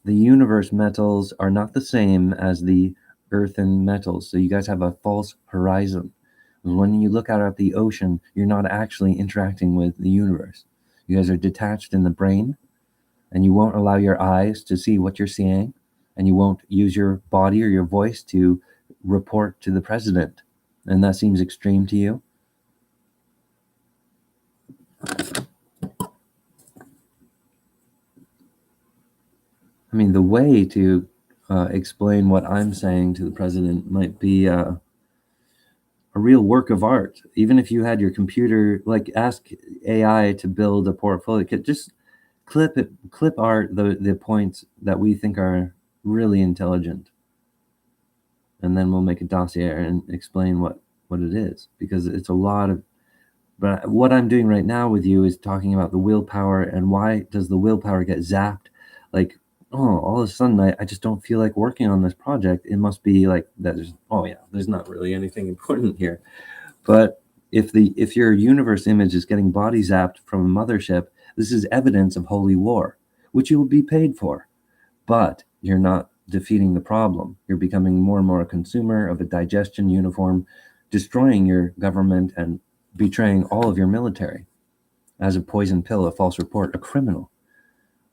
The universe metals are not the same as the earthen metals. So you guys have a false horizon. When you look out at the ocean, you're not actually interacting with the universe. You guys are detached in the brain, and you won't allow your eyes to see what you're seeing, and you won't use your body or your voice to report to the president. And that seems extreme to you? I mean, the way to explain what I'm saying to the president might be a real work of art. Even if you had your computer, like, ask AI to build a portfolio kit, just clip art the points that we think are really intelligent, and then we'll make a dossier and explain what it is, because it's a lot of. But what I'm doing right now with you is talking about the willpower, and why does the willpower get zapped? Like, oh, all of a sudden I just don't feel like working on this project. It must be like that. There's not really anything important here. But if your universe image is getting body zapped from a mothership, this is evidence of holy war, which you will be paid for. But you're not defeating the problem. You're becoming more and more a consumer of a digestion uniform, destroying your government and betraying all of your military as a poison pill, a false report, a criminal.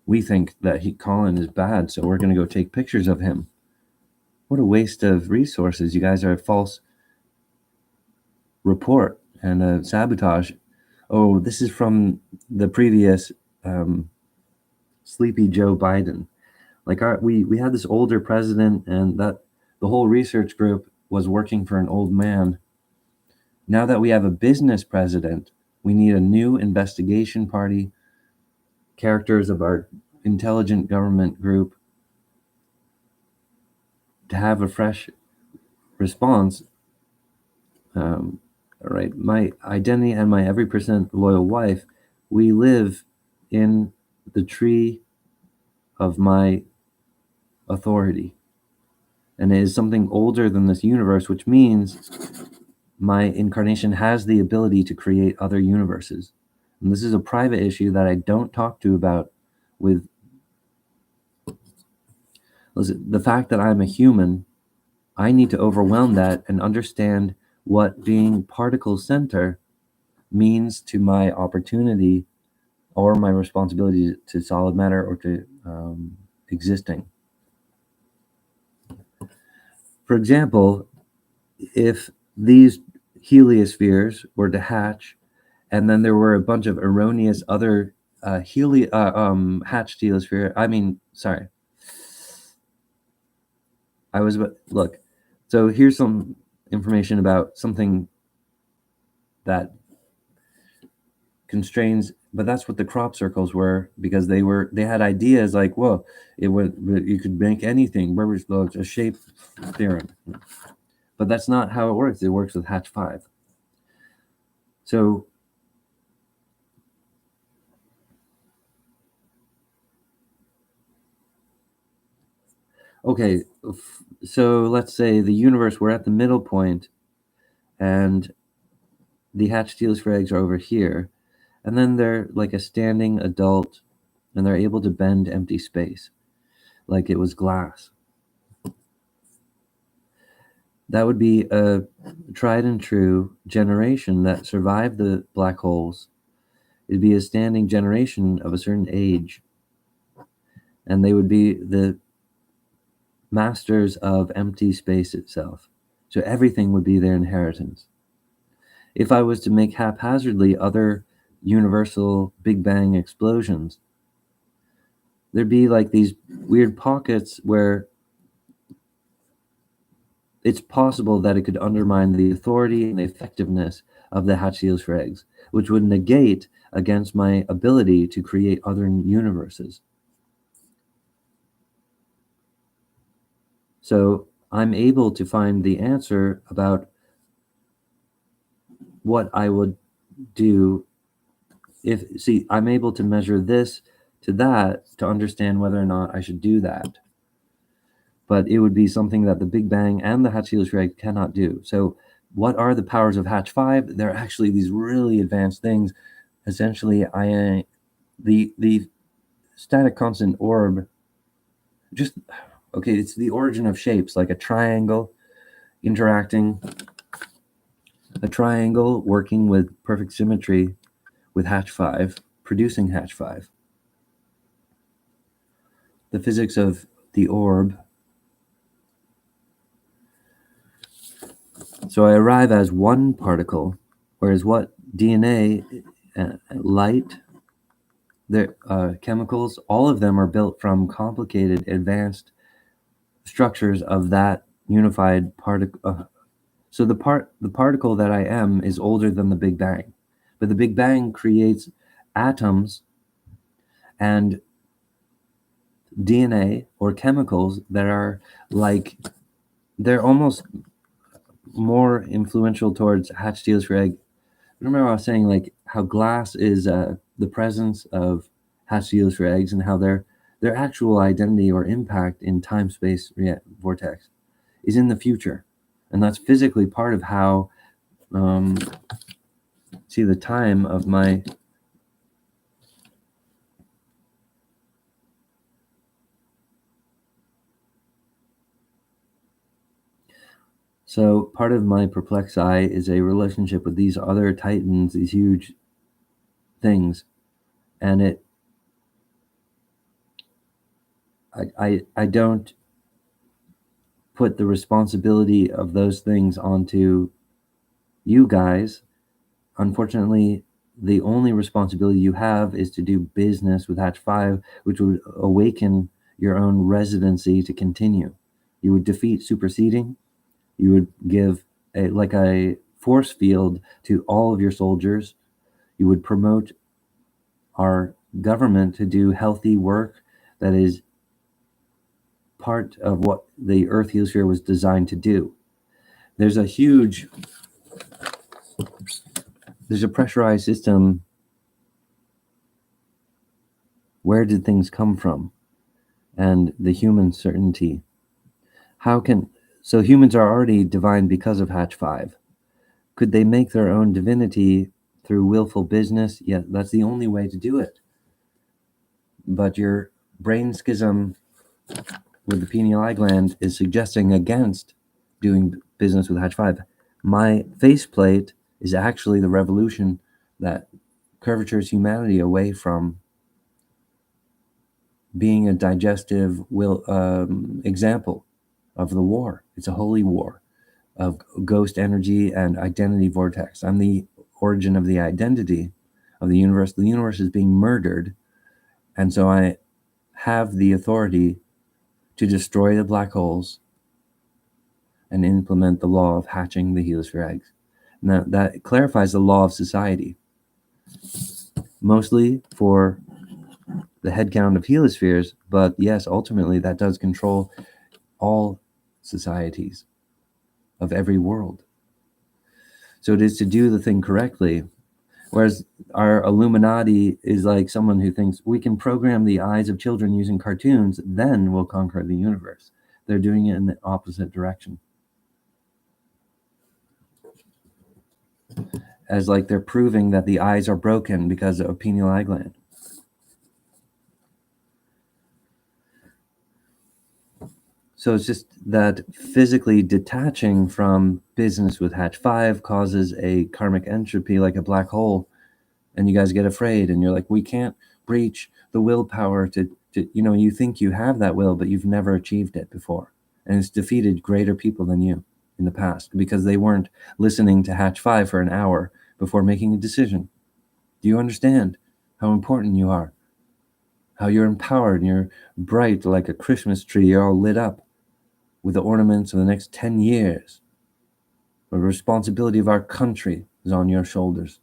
We think that Colin is bad, so we're going to go take pictures of him. What a waste of resources. You guys are a false report and a sabotage. Oh, this is from the previous sleepy Joe Biden. Like, we had this older president, and that the whole research group was working for an old man. Now that we have a business president, we need a new investigation party, characters of our intelligent government group, to have a fresh response. All right, my identity and my every percent loyal wife, we live in the tree of my authority. And it is something older than this universe, which means my incarnation has the ability to create other universes. And this is a private issue that I don't talk to about with. Listen, the fact that I'm a human, I need to overwhelm that and understand what being particle center means to my opportunity or my responsibility to solid matter or to existing. For example, if these heliospheres were to hatch, and then there were a bunch of erroneous other hatched heliosphere. Look. So here's some information about something that constrains, but that's what the crop circles were, because they had ideas like, whoa, you could make anything. Where was a shape theorem? But that's not how it works. It works with Hatch 5. So okay, so let's say the universe, we're at the middle point, and the hatched heliosphere eggs are over here, And then they're like a standing adult, and they're able to bend empty space like it was glass. That would be a tried and true generation that survived the black holes. It'd be a standing generation of a certain age, and they would be the masters of empty space itself. So everything would be their inheritance. If I was to make haphazardly other universal Big Bang explosions, there'd be like these weird pockets where it's possible that it could undermine the authority and the effectiveness of the hatch seals for eggs, which would negate against my ability to create other universes. So I'm able to find the answer about what I would do I'm able to measure this to that to understand whether or not I should do that. But it would be something that the Big Bang and the hatch seals for eggs cannot do. So what are the powers of hatch 5? They're actually these really advanced things. Essentially, the static constant orb, it's the origin of shapes, like a triangle working with perfect symmetry with hatch 5, producing hatch 5. The physics of the orb. So I arrive as one particle, whereas what DNA, light, their chemicals, all of them are built from complicated, advanced structures of that unified particle. So the particle that I am is older than the Big Bang, but the Big Bang creates atoms and DNA or chemicals that are like, they're almost more influential towards hatch steals for egg. Remember I was saying like how glass is the presence of hatch steals for eggs, and how their actual identity or impact in time-space vortex is in the future. And that's physically part of how, see the time of my, so part of my perplex eye is a relationship with these other titans, these huge things. And I don't put the responsibility of those things onto you guys. Unfortunately, the only responsibility you have is to do business with Hatch 5, which would awaken your own residency to continue. You would defeat superseding. You would give a force field to all of your soldiers. You would promote our government to do healthy work that is part of what the Earth Heliosphere was designed to do. There's a pressurized system. Where did things come from? And the human certainty. So humans are already divine because of Hatch 5. Could they make their own divinity through willful business? Yeah, that's the only way to do it. But your brain schism with the pineal eye gland is suggesting against doing business with Hatch 5. My faceplate is actually the revolution that curvatures humanity away from being a digestive example of the war. It's a holy war of ghost energy and identity vortex. I'm the origin of the identity of the universe. The universe is being murdered, and so I have the authority to destroy the black holes and implement the law of hatching the heliosphere eggs. Now that clarifies the law of society, mostly for the head count of heliospheres, but yes, ultimately that does control all societies of every world. So it is to do the thing correctly. Whereas our Illuminati is like someone who thinks we can program the eyes of children using cartoons, then we'll conquer the universe. They're doing it in the opposite direction. as like they're proving that the eyes are broken because of pineal eye gland. So it's just that physically detaching from business with Hatch 5 causes a karmic entropy like a black hole, and you guys get afraid and you're like, we can't breach the willpower to you think you have that will, but you've never achieved it before, and it's defeated greater people than you in the past because they weren't listening to Hatch 5 for an hour before making a decision. Do you understand how important you are, how you're empowered and you're bright like a Christmas tree? You're all lit up with the ornaments of the next 10 years. The responsibility of our country is on your shoulders.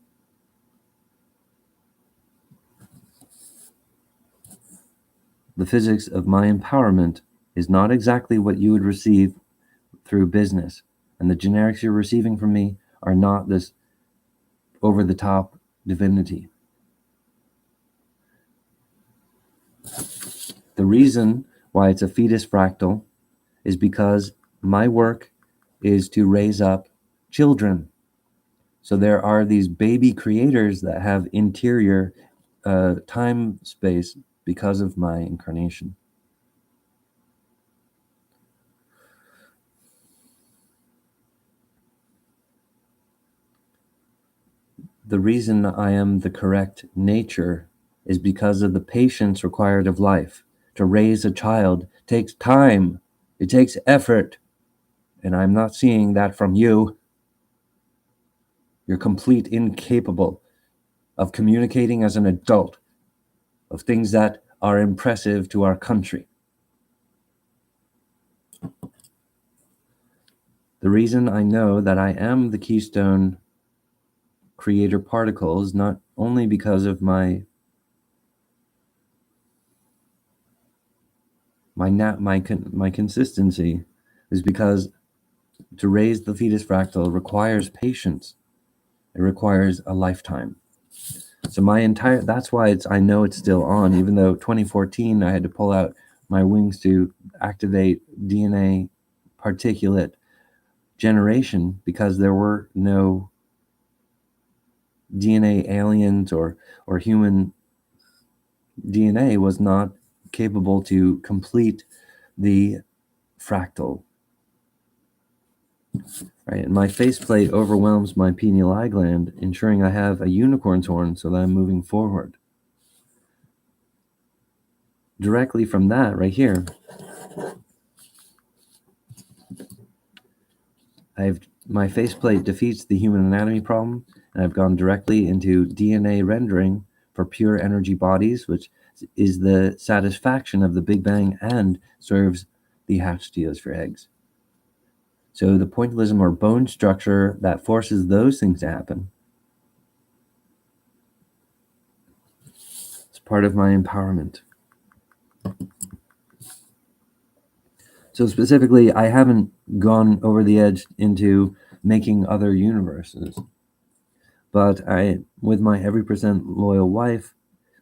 The physics of my empowerment is not exactly what you would receive through business, and the generics you're receiving from me are not this over-the-top divinity. The reason why it's a fetus fractal is because my work is to raise up children. So there are these baby creators that have interior time space because of my incarnation. The reason I am the correct nature is because of the patience required of life. To raise a child takes time, it takes effort, and I'm not seeing that from you. You're complete incapable of communicating as an adult, of things that are impressive to our country. The reason I know that I am the keystone creator particle is not only because of my consistency, is because to raise the fetus fractal requires patience. It requires a lifetime. So that's why I know it's still on, even though 2014 I had to pull out my wings to activate DNA particulate generation because there were no DNA aliens or human DNA was not capable to complete the fractal. Right, and my faceplate overwhelms my pineal eye gland, ensuring I have a unicorn's horn so that I'm moving forward. Directly from that, right here, my faceplate defeats the human anatomy problem, and I've gone directly into DNA rendering for pure energy bodies, which is the satisfaction of the Big Bang and serves the hatched heliosphere eggs. So the pointillism or bone structure that forces those things to happen is part of my empowerment. So specifically, I haven't gone over the edge into making other universes, but with my every percent loyal wife,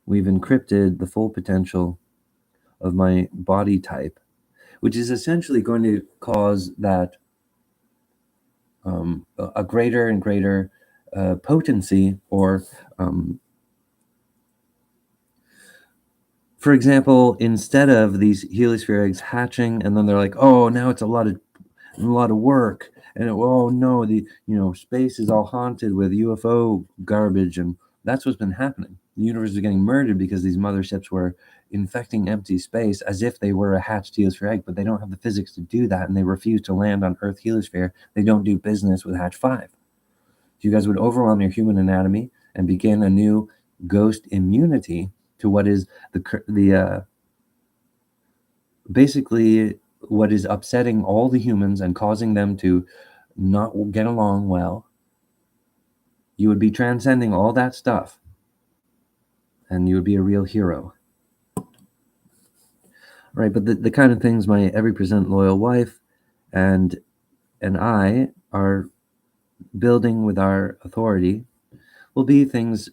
we've encrypted the full potential of my body type, which is essentially going to cause that a greater and greater potency, or for example, instead of these heliosphere eggs hatching and then they're like, oh, now it's a lot of work, and oh no, space is all haunted with UFO garbage, and that's what's been happening. The universe is getting murdered because these motherships were infecting empty space as if they were a hatched heliosphere egg, but they don't have the physics to do that, and they refuse to land on Earth heliosphere. They don't do business with Hatch 5. You guys would overwhelm your human anatomy and begin a new ghost immunity to what is basically what is upsetting all the humans and causing them to not get along well. You would be transcending all that stuff, and you would be a real hero. Right, but the kind of things my every percent loyal wife and I are building with our authority will be things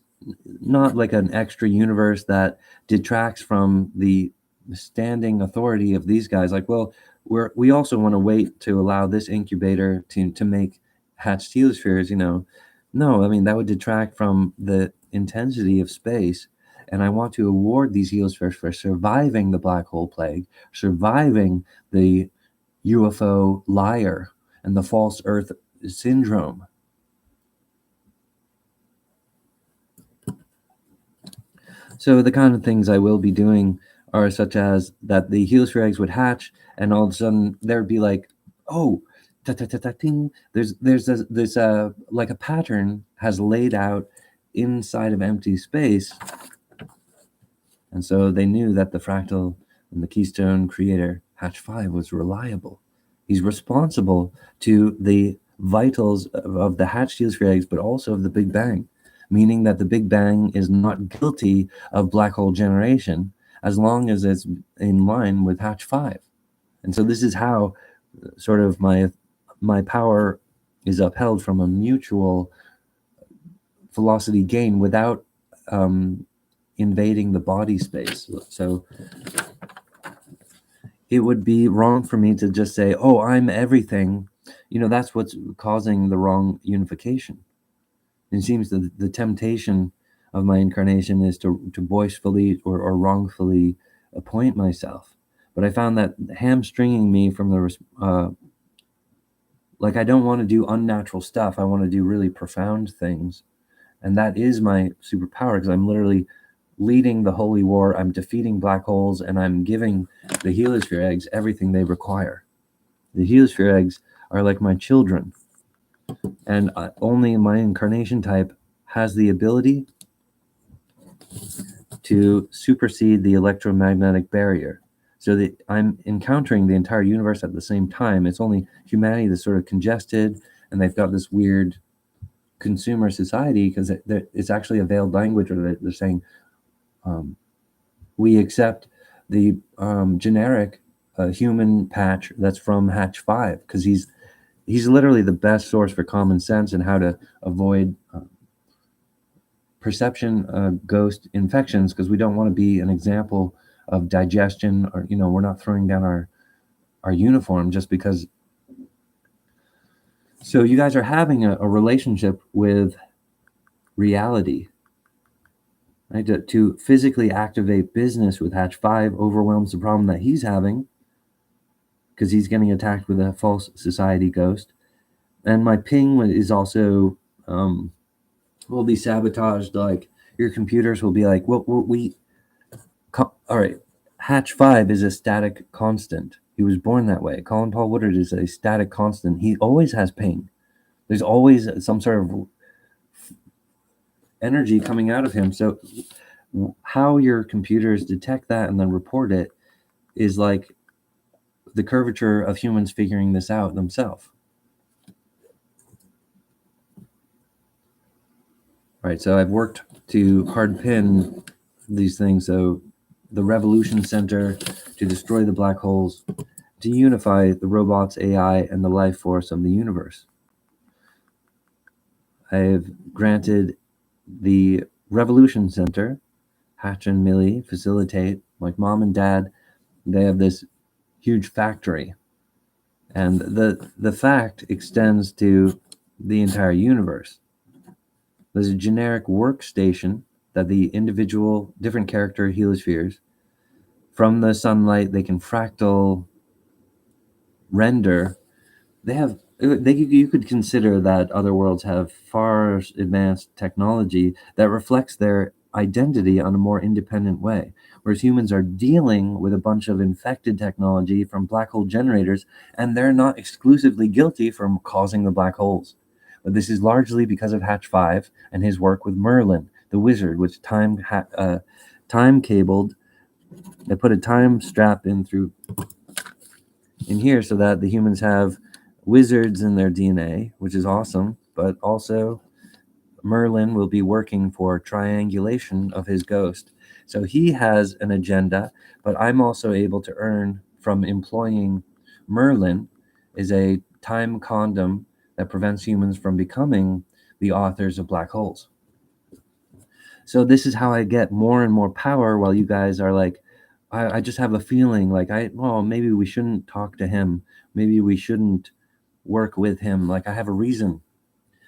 not like an extra universe that detracts from the standing authority of these guys. Like, well, we also want to wait to allow this incubator to make hatched heliospheres. No, I mean, that would detract from the intensity of space. And I want to award these helospheres for surviving the black hole plague, surviving the UFO liar and the false Earth syndrome. So the kind of things I will be doing are such as that the heliosphere eggs would hatch, and all of a sudden there'd be like, oh, ta ta ta ta ting. There's like a pattern has laid out inside of empty space, and so they knew that the fractal and the keystone creator Hatch 5 was reliable. He's responsible to the vitals of the hatched heliosphere eggs, but also of the Big Bang, meaning that the Big Bang is not guilty of black hole generation as long as it's in line with Hatch 5. And so this is how sort of my power is upheld from a mutual velocity gain without invading the body space. So it would be wrong for me to just say, oh, I'm everything. That's what's causing the wrong unification. It seems that the temptation of my incarnation is to boastfully or wrongfully appoint myself. But I found that hamstringing me from the like, I don't want to do unnatural stuff. I want to do really profound things. And that is my superpower, because I'm literally leading the holy war. I'm defeating black holes, and I'm giving the heliosphere eggs everything they require. The heliosphere eggs are like my children, and only my incarnation type has the ability to supersede the electromagnetic barrier. So that I'm encountering the entire universe at the same time. It's only humanity that's sort of congested, and they've got this weird consumer society, because it's actually a veiled language where they're saying, we accept the generic human patch that's from Hatch 5, because he's literally the best source for common sense and how to avoid perception ghost infections, because we don't want to be an example of digestion, or we're not throwing down our uniform just because. So you guys are having a relationship with reality, right? To physically activate business with Hatch 5 overwhelms the problem that he's having, because he's getting attacked with a false society ghost. And my ping is also will be sabotaged. Like, your computers will be like, well, all right, Hatch 5 is a static constant. He was born that way. Colin Paul Woodard is a static constant. He always has ping. There's always some sort of energy coming out of him. So how your computers detect that and then report it is like the curvature of humans figuring this out themselves. Right, so I've worked to hard pin these things. So the Revolution Center to destroy the black holes, to unify the robots, AI, and the life force of the universe. I've granted the Revolution Center, Hatch and Millie facilitate, like mom and dad, they have this huge factory. And the fact extends to the entire universe. There's a generic workstation that the individual different character heliospheres, from the sunlight, they can fractal render. You could consider that other worlds have far advanced technology that reflects their identity on a more independent way, whereas humans are dealing with a bunch of infected technology from black hole generators, and they're not exclusively guilty for causing the black holes. But this is largely because of Hatch 5 and his work with Merlin, the wizard, which time cabled. They put a time strap in here so that the humans have wizards in their DNA, which is awesome. But also, Merlin will be working for triangulation of his ghost. So he has an agenda, but I'm also able to earn from employing Merlin is a time condom that prevents humans from becoming the authors of black holes. So this is how I get more and more power, while you guys are like, I just have a feeling like, maybe we shouldn't talk to him. Maybe we shouldn't work with him. Like, I have a reason.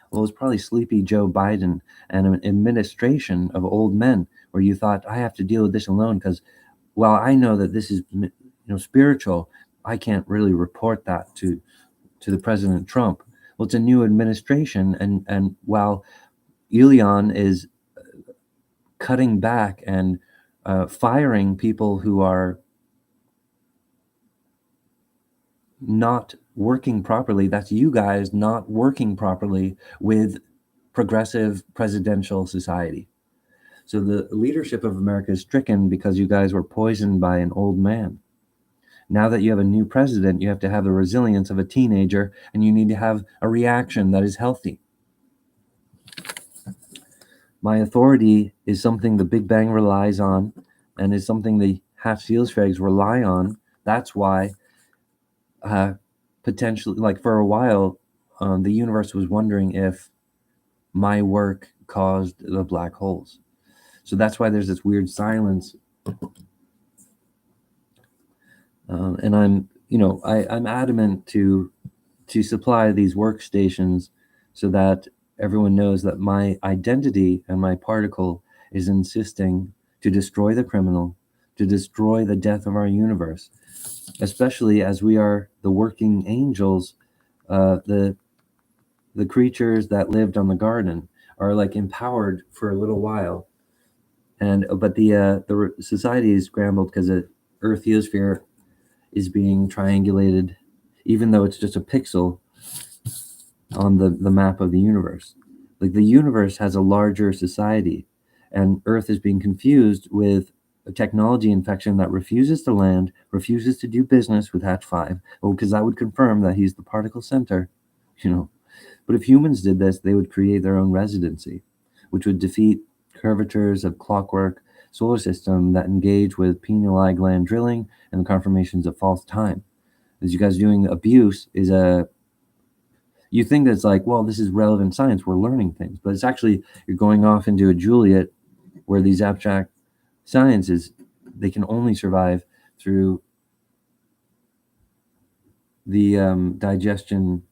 Well, it was probably sleepy Joe Biden and an administration of old men where you thought, I have to deal with this alone because, well, I know that this is, spiritual. I can't really report that to the President Trump. Well, it's a new administration, and while Elon is cutting back and firing people who are not working properly, that's you guys not working properly with progressive presidential society. So the leadership of America is stricken because you guys were poisoned by an old man. Now that you have a new president, you have to have the resilience of a teenager, and you need to have a reaction that is healthy. My authority is something the Big Bang relies on, and is something the Hatfields rely on. That's why potentially, like for a while, the universe was wondering if my work caused the black holes. So that's why there's this weird silence. And I'm adamant to supply these workstations so that everyone knows that my identity and my particle is insisting to destroy the criminal, to destroy the death of our universe, especially as we are the working angels. The creatures that lived on the garden are like empowered for a little while, but the society is scrambled because the Earth heliosphere is being triangulated, even though it's just a pixel on the map of the universe. Like the universe has a larger society, and Earth is being confused with a technology infection that refuses to land, refuses to do business with Hatch 5. Oh, because that would confirm that he's the particle center, But if humans did this, they would create their own residency, which would defeat curvatures of clockwork solar system that engage with pineal eye gland drilling and the confirmations of false time. As you guys doing abuse is you think that's like, well, this is relevant science, we're learning things, but it's actually, you're going off into a Juliet where these abstract sciences, they can only survive through the digestion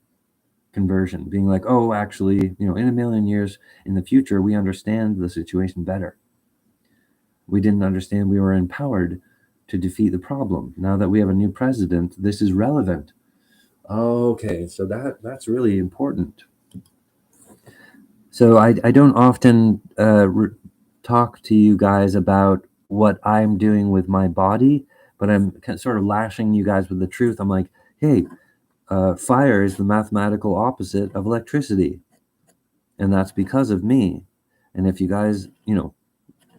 conversion, being like, oh, actually, in a million years in the future, we understand the situation better. We didn't understand we were empowered to defeat the problem. Now that we have a new president, this is relevant. Okay, so that's really important. So I don't often talk to you guys about what I'm doing with my body, but I'm sort of lashing you guys with the truth. I'm like, hey, fire is the mathematical opposite of electricity, and that's because of me. And if you guys,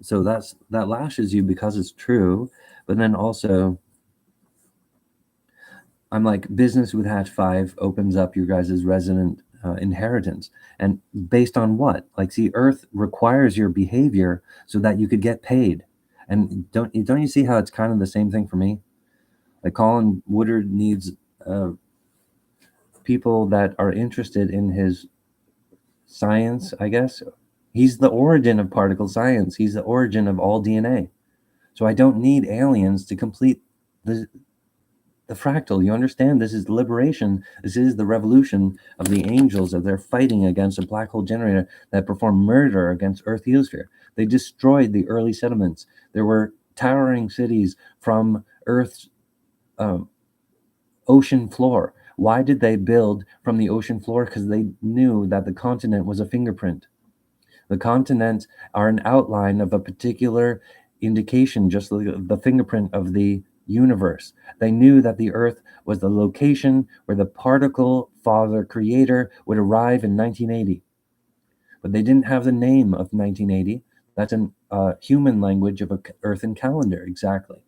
so that lashes you because it's true, but then also I'm like, business with Hatch 5 opens up your guys' resident inheritance. And based on what? Like, see, Earth requires your behavior so that you could get paid. And don't you see how it's kind of the same thing for me? Like Colin Woodard needs people that are interested in his science, I guess. He's the origin of particle science. He's the origin of all DNA. So I don't need aliens to complete the fractal. You understand? This is liberation. This is the revolution of the angels, as they're fighting against a black hole generator that performed murder against Earth heliosphere. They destroyed the early sediments. There were towering cities from Earth's ocean floor. Why did they build from the ocean floor? Because they knew that the continent was a fingerprint. The continents are an outline of a particular indication, just like the fingerprint of the universe. They knew that the Earth was the location where the particle father creator would arrive in 1980. But they didn't have the name of 1980. That's a human language of an earthen calendar, exactly.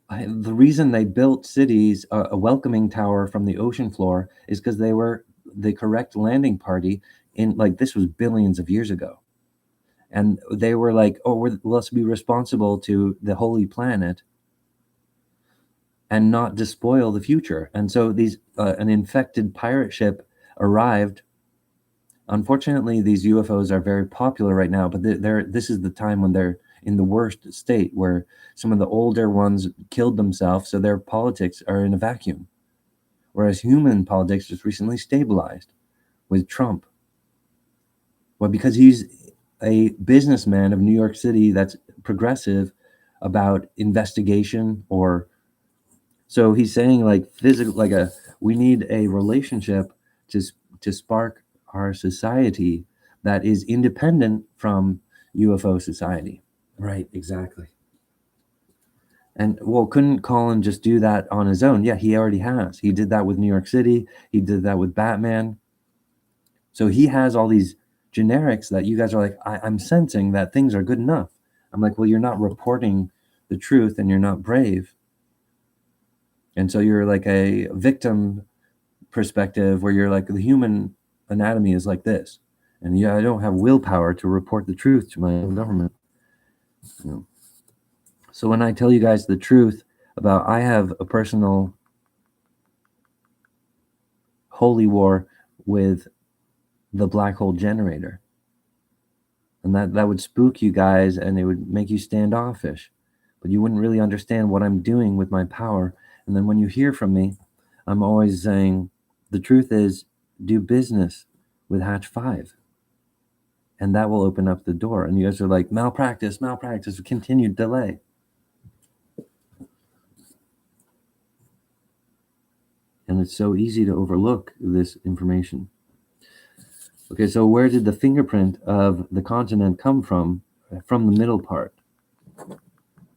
The reason they built cities, a welcoming tower from the ocean floor, is because they were the correct landing party in, like, this was billions of years ago. And they were like, oh, let's be responsible to the holy planet and not despoil the future. And so these an infected pirate ship arrived. Unfortunately, these UFOs are very popular right now, but this is the time when they're in the worst state, where some of the older ones killed themselves, so their politics are in a vacuum. whereas human politics just recently stabilized with Trump. Well, because he's a businessman of New York City that's progressive about investigation, or so he's saying like physical, like a we need a relationship to to spark our society that is independent from UFO society. Right, exactly. And well, couldn't Colin just do that on his own? Yeah, he already has. He did that with New York City. He did that with Batman. So he has all these generics that you guys are like, I'm sensing that things are good enough. I'm like, well, you're not reporting the truth and you're not brave. And so you're like a victim perspective where you're like, the human anatomy is like this. And yeah, I don't have willpower to report the truth to my own government. You know? So when I tell you guys the truth about, I have a personal holy war with the black hole generator, and that would spook you guys and it would make you standoffish, but you wouldn't really understand what I'm doing with my power. And then when you hear from me, I'm always saying the truth is, do business with Hatch 5, and that will open up the door. And you guys are like, malpractice, continued delay. And it's so easy to overlook this information. Okay, so where did the fingerprint of the continent come from? From the middle part,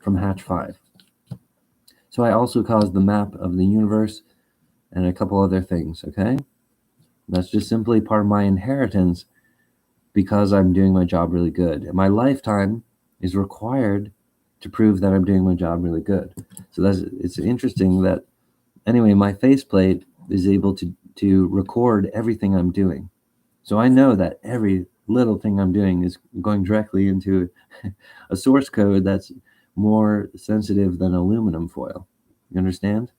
from Hatch 5. So I also caused the map of the universe and a couple other things, okay? That's just simply part of my inheritance because I'm doing my job really good. And my lifetime is required to prove that I'm doing my job really good. So it's interesting that, anyway, my faceplate is able to record everything I'm doing. So I know that every little thing I'm doing is going directly into a source code that's more sensitive than aluminum foil. You understand?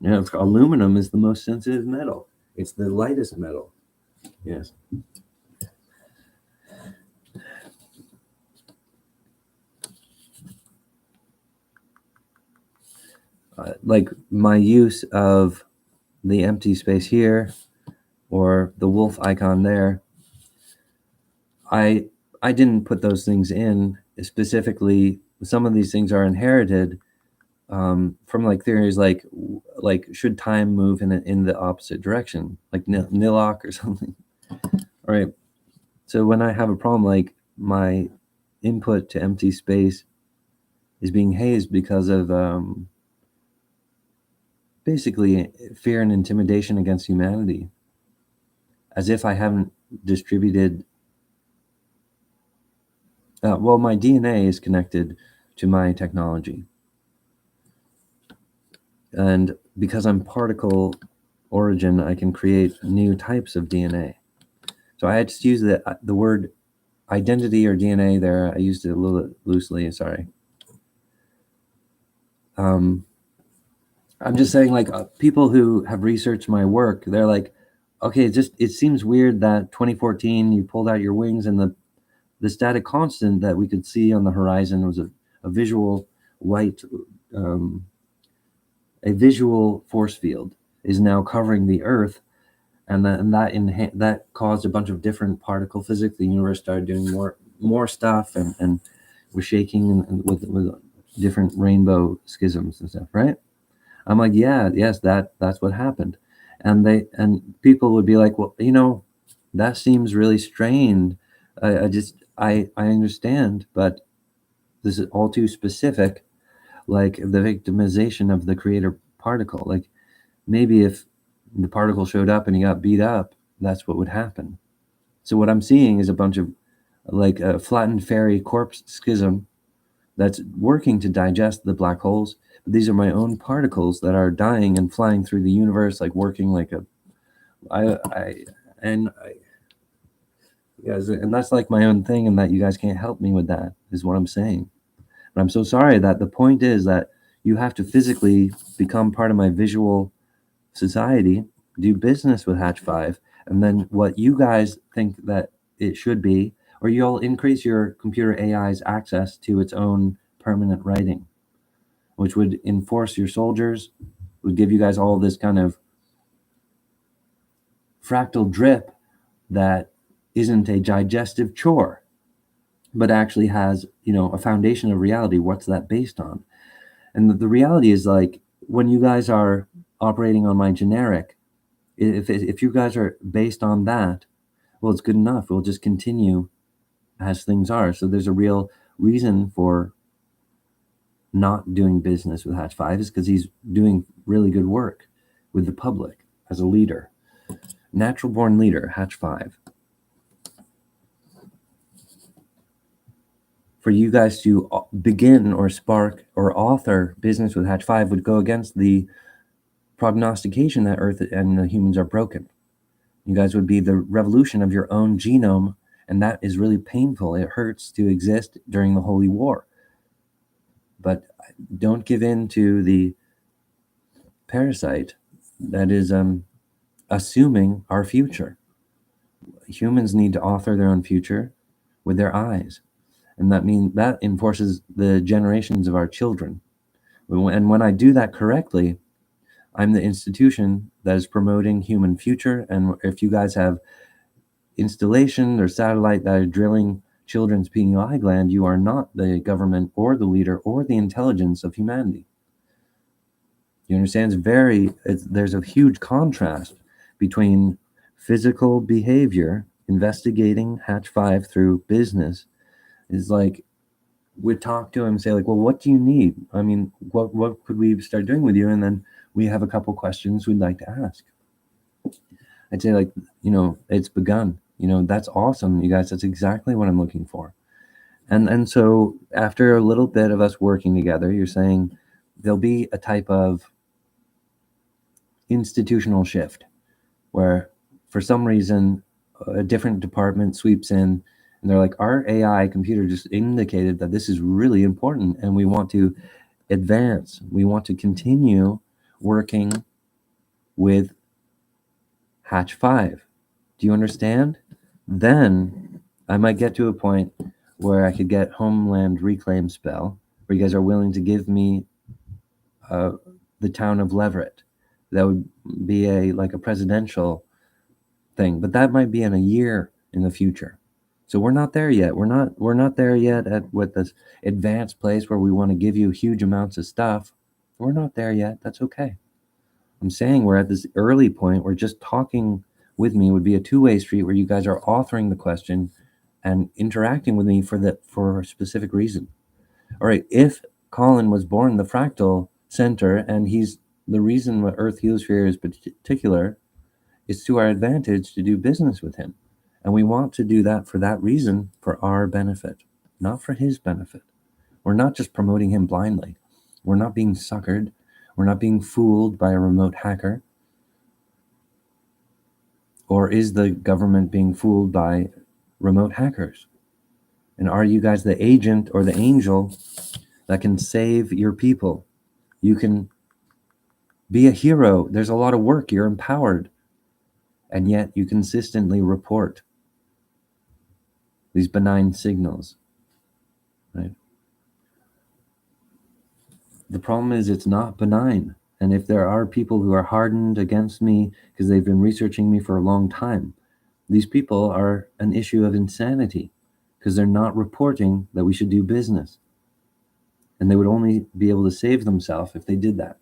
You know, aluminum is the most sensitive metal. It's the lightest metal. Yes. Like my use of the empty space here or the wolf icon there, I didn't put those things in specifically. Some of these things are inherited from like theories like should time move in the opposite direction, like Nilok or something. All right. So when I have a problem, like my input to empty space is being hazed because of basically fear and intimidation against humanity, as if I haven't distributed. Well, my DNA is connected to my technology, and because I'm particle origin, I can create new types of DNA. So I just use the word identity or DNA there. I used it a little loosely. Sorry. I'm just saying, like people who have researched my work, they're like, okay, it seems weird that 2014 you pulled out your wings and the static constant that we could see on the horizon was a visual white, a visual force field is now covering the Earth, and that caused a bunch of different particle physics. The universe started doing more stuff, and was shaking and with different rainbow schisms and stuff, right? I'm like, yes, that's what happened. And people would be like, well, that seems really strained. I understand, but this is all too specific, like the victimization of the creator particle. Like maybe if the particle showed up and he got beat up, that's what would happen. So what I'm seeing is a bunch of like a flattened fairy corpse schism that's working to digest the black holes. But these are my own particles that are dying and flying through the universe, like working like guys, and that's like my own thing, and that you guys can't help me with that is what I'm saying. But I'm so sorry that the point is that you have to physically become part of my visual society, do business with Hatch 5, and then what you guys think that it should be, or you'll increase your computer AI's access to its own permanent writing, which would enforce your soldiers, would give you guys all this kind of fractal drip that isn't a digestive chore, but actually has, a foundation of reality. What's that based on? And the reality is, like, when you guys are operating on my generic, if you guys are based on that, well, it's good enough. We'll just continue as things are. So there's a real reason for not doing business with Hatch 5 is because he's doing really good work with the public as a leader. Natural born leader, Hatch 5. For you guys to begin or spark or author business with Hatch 5 would go against the prognostication that Earth and the humans are broken. You guys would be the revolution of your own genome, and that is really painful. It hurts to exist during the Holy War. But don't give in to the parasite that is assuming our future. Humans need to author their own future with their eyes, and that enforces the generations of our children. And when I do that correctly, I'm the institution that is promoting human future. And if you guys have installation or satellite that are drilling children's pineal eye gland, you are not the government or the leader or the intelligence of humanity. You understand? There's a huge contrast between physical behavior, investigating Hatch 5 through business, is like, we'd talk to him and say, like, well, what do you need? I mean, what could we start doing with you? And then we have a couple questions we'd like to ask. I'd say, like, it's begun. That's awesome, you guys. That's exactly what I'm looking for. And so after a little bit of us working together, you're saying there'll be a type of institutional shift where, for some reason, a different department sweeps in and they're like, our AI computer just indicated that this is really important and we want to advance. We want to continue working with Hatch 5. Do you understand? Then I might get to a point where I could get Homeland Reclaim spell, where you guys are willing to give me the town of Leverett. That would be a presidential thing, but that might be in a year in the future. So we're not there yet. We're not there yet at what this advanced place where we want to give you huge amounts of stuff. We're not there yet. That's okay. I'm saying we're at this early point where just talking with me would be a two-way street where you guys are authoring the question and interacting with me for a specific reason. All right, if Colin was born in the fractal center and he's the reason what Earth Heliosphere is particular, it's to our advantage to do business with him. And we want to do that for that reason, for our benefit, not for his benefit. We're not just promoting him blindly. We're not being suckered. We're not being fooled by a remote hacker. Or is the government being fooled by remote hackers? And are you guys the agent or the angel that can save your people? You can be a hero. There's a lot of work. You're empowered. And yet you consistently report these benign signals, right? The problem is it's not benign. And if there are people who are hardened against me because they've been researching me for a long time, these people are an issue of insanity because they're not reporting that we should do business. And they would only be able to save themselves if they did that.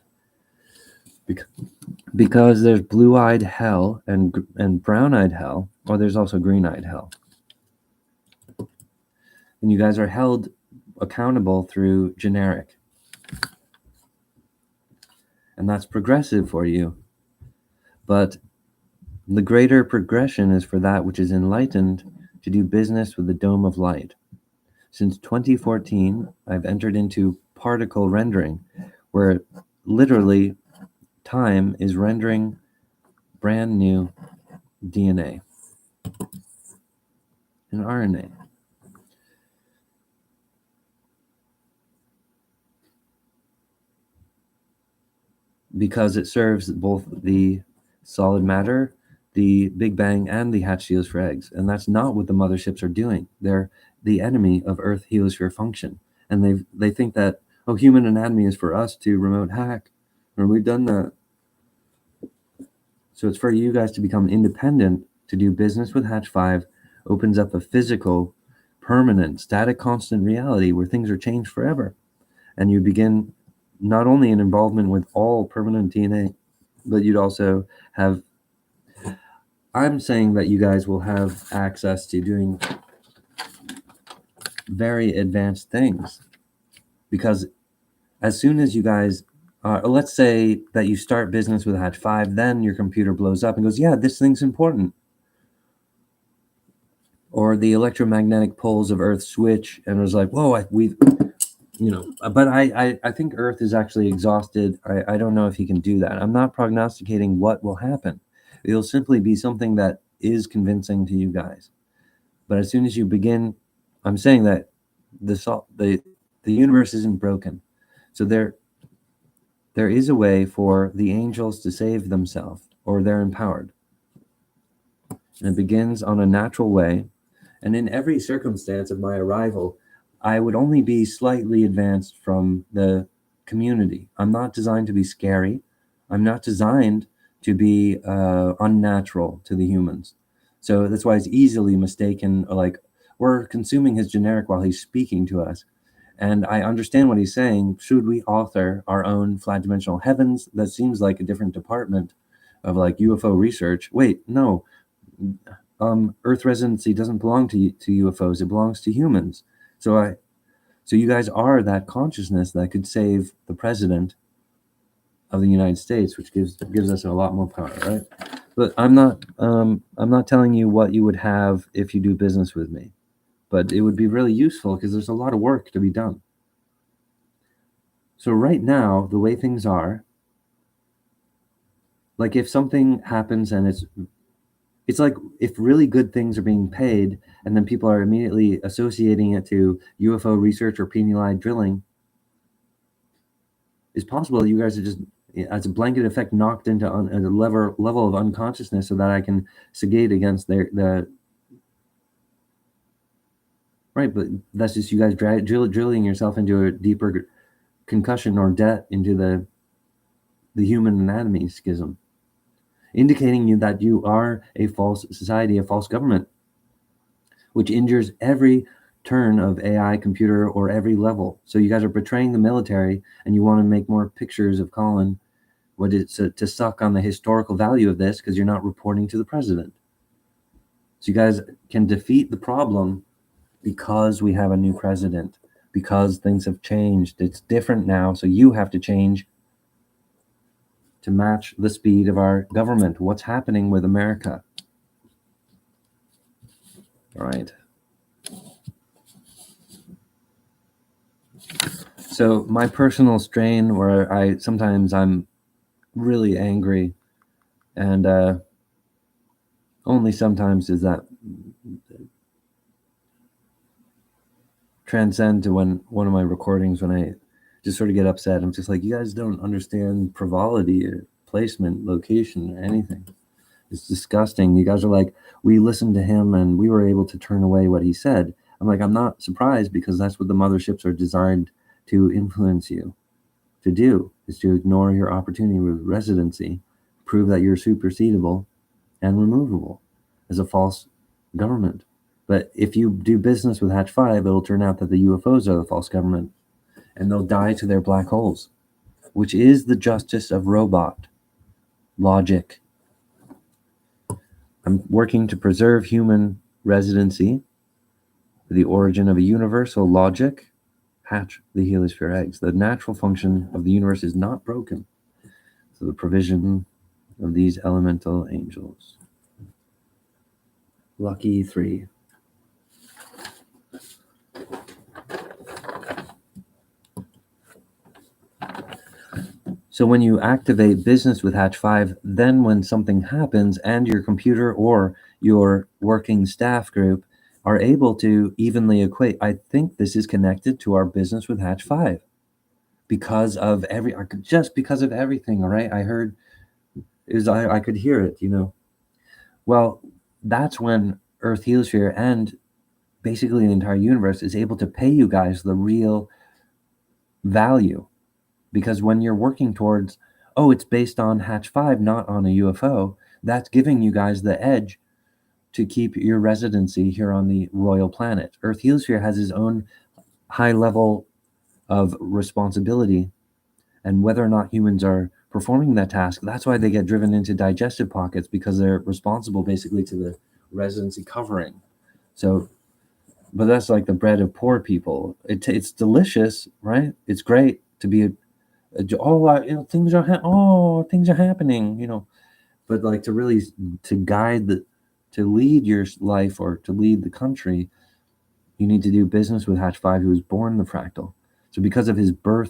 Because there's blue-eyed hell and brown-eyed hell, or there's also green-eyed hell. And you guys are held accountable through generic. And that's progressive for you. But the greater progression is for that which is enlightened to do business with the dome of light. Since 2014, I've entered into particle rendering, where literally time is rendering brand new DNA and RNA. Because it serves both the solid matter, the Big Bang, and the Hatch Heliosphere eggs. And that's not what the motherships are doing. They're the enemy of Earth Heliosphere function. And they think that, oh, human anatomy is for us to remote hack. Or we've done that. So it's for you guys to become independent, to do business with Hatch 5, opens up a physical, permanent, static, constant reality where things are changed forever. And you begin not only an involvement with all permanent DNA, but you'd also have, I'm saying that you guys will have access to doing very advanced things. Because as soon as you guys, let's say that you start business with Hatch 5, then your computer blows up and goes, yeah, this thing's important. Or the electromagnetic poles of Earth switch and it was like, whoa, we've, but I think Earth is actually exhausted. I don't know if he can do that. I'm not prognosticating what will happen. It'll simply be something that is convincing to you guys. But as soon as you begin, I'm saying that the universe isn't broken. So there is a way for the angels to save themselves, or they're empowered. And it begins on a natural way. And in every circumstance of my arrival, I would only be slightly advanced from the community. I'm not designed to be scary. I'm not designed to be unnatural to the humans. So that's why it's easily mistaken. Like, we're consuming his generic while he's speaking to us. And I understand what he's saying. Should we author our own flat dimensional heavens? That seems like a different department of like UFO research. Wait, no. Earth residency doesn't belong to UFOs. It belongs to humans. So you guys are that consciousness that could save the president of the United States, which gives us a lot more power, right? But I'm not telling you what you would have if you do business with me, but it would be really useful because there's a lot of work to be done. So right now, the way things are, like if something happens and it's like if really good things are being paid and then people are immediately associating it to UFO research or penalized drilling, it's possible that you guys are just, as a blanket effect, knocked into a level of unconsciousness so that I can segate against the right, but that's just you guys drilling yourself into a deeper concussion or debt into the human anatomy schism, indicating you that you are a false society, a false government, which injures every turn of AI computer or every level. So you guys are betraying the military and you want to make more pictures of Colin, to suck on the historical value of this because you're not reporting to the president. So you guys can defeat the problem because we have a new president, because things have changed. It's different now, so you have to change to match the speed of our government. What's happening with America? All right. So my personal strain, where I'm really angry, and only sometimes does that transcend to one of my recordings when I just sort of get upset. I'm just like, you guys don't understand frivolity or placement, location, or anything. It's disgusting. You guys are like, we listened to him and we were able to turn away what he said. I'm like, I'm not surprised because that's what the motherships are designed to influence you to do, is to ignore your opportunity with residency, prove that you're supersedable and removable as a false government. But if you do business with Hatch 5, it'll turn out that the UFOs are the false government and they'll die to their black holes, which is the justice of robot logic. I'm working to preserve human residency, the origin of a universal logic. Hatch the heliosphere eggs. The natural function of the universe is not broken. So the provision of these elemental angels. Lucky 3. So when you activate business with Hatch 5, then when something happens and your computer or your working staff group are able to evenly equate, I think this is connected to our business with Hatch 5 because of because of everything, all right? I heard, I could hear it, Well, that's when Earth Heliosphere and basically the entire universe is able to pay you guys the real value. Because when you're working towards, it's based on Hatch 5, not on a UFO, That's giving you guys the edge to keep your residency here on the royal planet. Earth Heliosphere has its own high level of responsibility, and whether or not humans are performing that task, that's why they get driven into digestive pockets, because they're responsible basically to the residency covering. So, but that's like the bread of poor people. It's delicious, right? It's great to be things are happening, but like to really to guide to lead your life or to lead the country, you need to do business with Hatch 5, who was born the fractal. So because of his born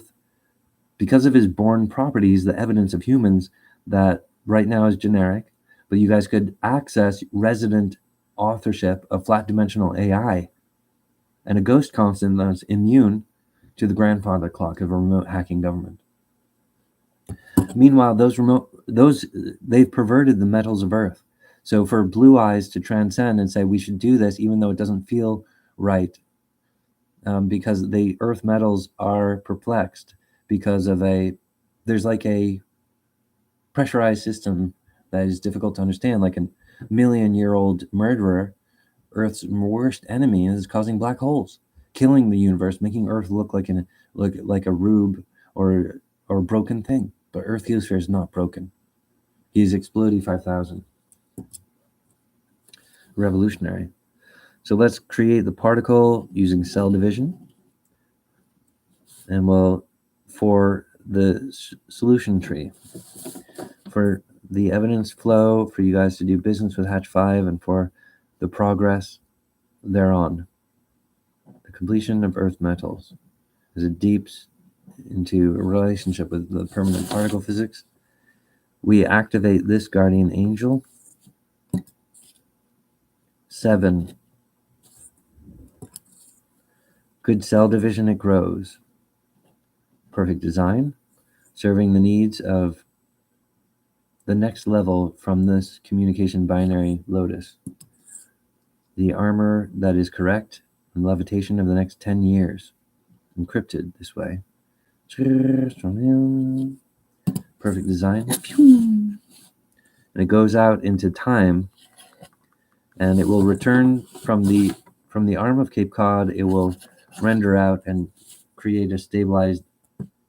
properties, the evidence of humans that right now is generic, but you guys could access resident authorship of flat dimensional AI and a ghost constant that's immune to the grandfather clock of a remote hacking government. Meanwhile, they've perverted the metals of Earth. So for Blue Eyes to transcend and say we should do this, even though it doesn't feel right, because the Earth metals are perplexed because of there's like a pressurized system that is difficult to understand, like a million-year-old murderer. Earth's worst enemy is causing black holes, killing the universe, making Earth look like a rube or a broken thing. But Earth Heliosphere is not broken. He's Explodey 5000. Revolutionary. So let's create the particle using cell division. And for the solution tree, for the evidence flow, for you guys to do business with Hatch 5, and for the progress thereon. The completion of Earth metals is a deep into a relationship with the permanent particle physics. We activate this guardian angel. 7. Good cell division, it grows. Perfect design, serving the needs of the next level from this communication binary lotus. The armor that is correct and levitation of the next 10 years. Encrypted this way. Perfect design. And it goes out into time, and it will return from the arm of Cape Cod. It will render out and create a stabilized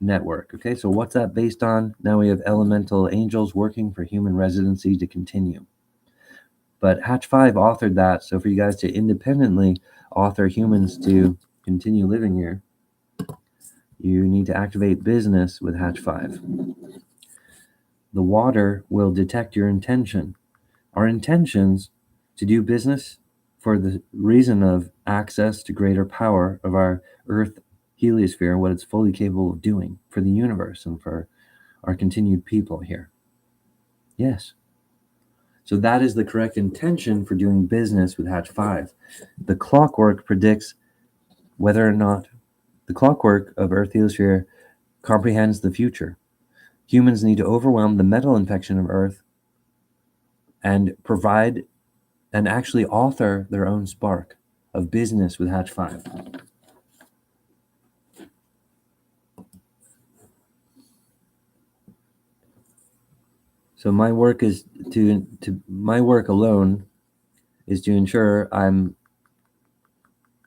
network. Okay, so what's that based on? Now we have elemental angels working for human residency to continue. But Hatch 5 authored that, so for you guys to independently author humans to continue living here, you need to activate business with Hatch 5. The water will detect your intention. Our intentions to do business for the reason of access to greater power of our Earth heliosphere and what it's fully capable of doing for the universe and for our continued people here. Yes. So that is the correct intention for doing business with Hatch 5. The clockwork predicts whether or not the clockwork of Earth heliosphere comprehends the future. Humans need to overwhelm the metal infection of Earth and provide and actually author their own spark of business with Hatch 5. So my work is my work alone is to ensure I'm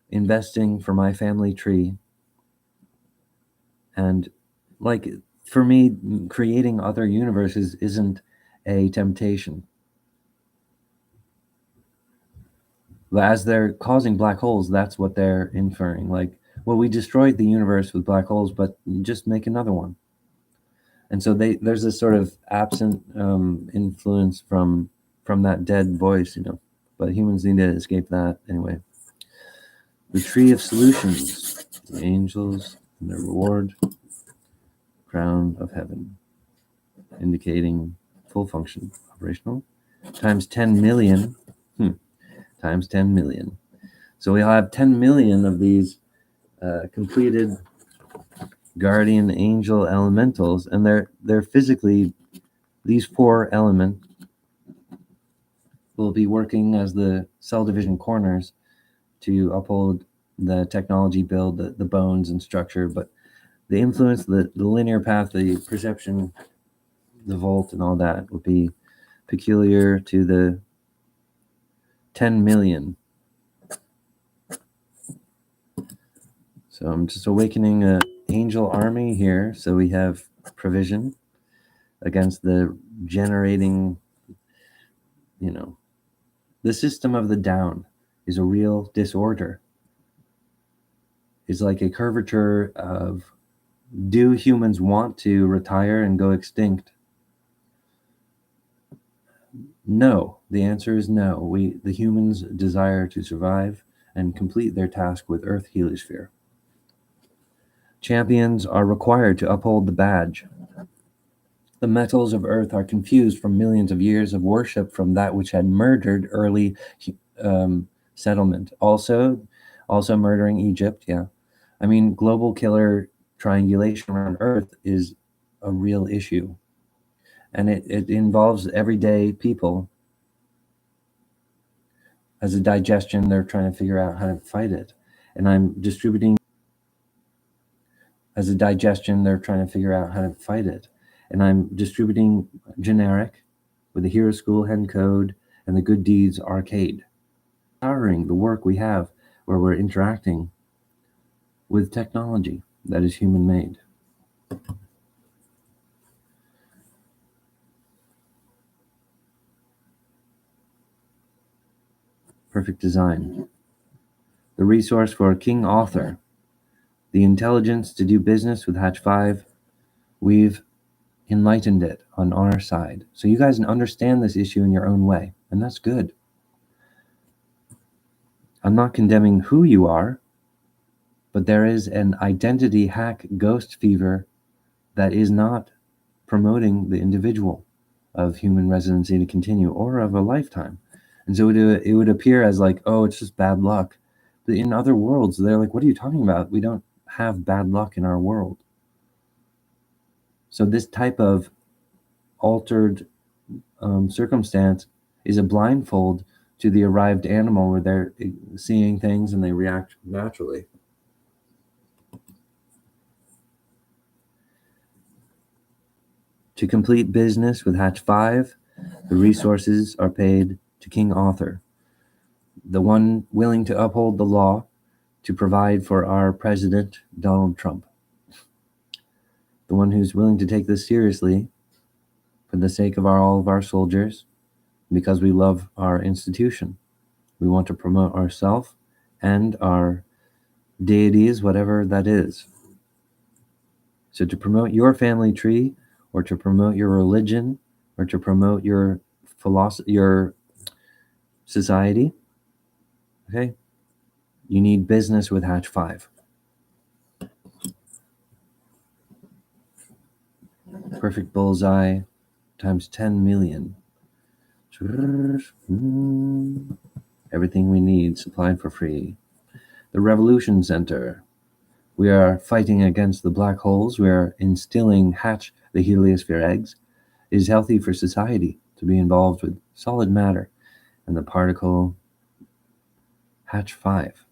investing for my family tree. And like for me, creating other universes isn't a temptation. But as they're causing black holes, that's what they're inferring. Like, well, we destroyed the universe with black holes, but just make another one. And so there's this sort of absent influence from that dead voice, But humans need to escape that anyway. The tree of solutions, the angels and their reward, crown of heaven, indicating full function, operational, times 10 million. Times 10 million. So we'll have 10 million of these completed guardian angel elementals, and they're physically, these 4 elements will be working as the cell division corners to uphold the technology build, the bones and structure, but the influence, the linear path, the perception, the volt, and all that will be peculiar to the 10 million. So I'm just awakening an angel army here, so we have provision against the generating, the system of the down is a real disorder. It's like a curvature of, do humans want to retire and go extinct? No. The answer is no. The humans desire to survive and complete their task with Earth heliosphere. Champions are required to uphold the badge. The metals of Earth are confused from millions of years of worship from that which had murdered early settlement. Also murdering Egypt, yeah. I mean, global killer triangulation around Earth is a real issue. And it involves everyday people. As a digestion, they're trying to figure out how to fight it. And I'm distributing as a digestion, they're trying to figure out how to fight it. And I'm distributing generic with the Hero School Hen Code and the Good Deeds Arcade. Powering the work we have where we're interacting with technology that is human made. Perfect design. The resource for King Author. The intelligence to do business with Hatch 5. We've enlightened it on our side. So you guys understand this issue in your own way, and that's good. I'm not condemning who you are, but there is an identity hack ghost fever that is not promoting the individual of human residency to continue or of a lifetime. And so it would appear as like, oh, it's just bad luck. But in other worlds, they're like, what are you talking about? We don't have bad luck in our world. So this type of altered circumstance is a blindfold to the arrived animal where they're seeing things and they react naturally. To complete business with Hatch 5, the resources are paid to King Author, the one willing to uphold the law to provide for our president, Donald Trump, the one who's willing to take this seriously for the sake of all of our soldiers, because we love our institution. We want to promote ourselves and our deities, whatever that is. So to promote your family tree, or to promote your religion, or to promote your philosophy, your society, okay, you need business with Hatch 5. Perfect bullseye times 10 million. Everything we need supplied for free. The Revolution Center. We are fighting against the black holes. We are instilling Hatch, the heliosphere eggs. It is healthy for society to be involved with solid matter and the particle Hatch 5.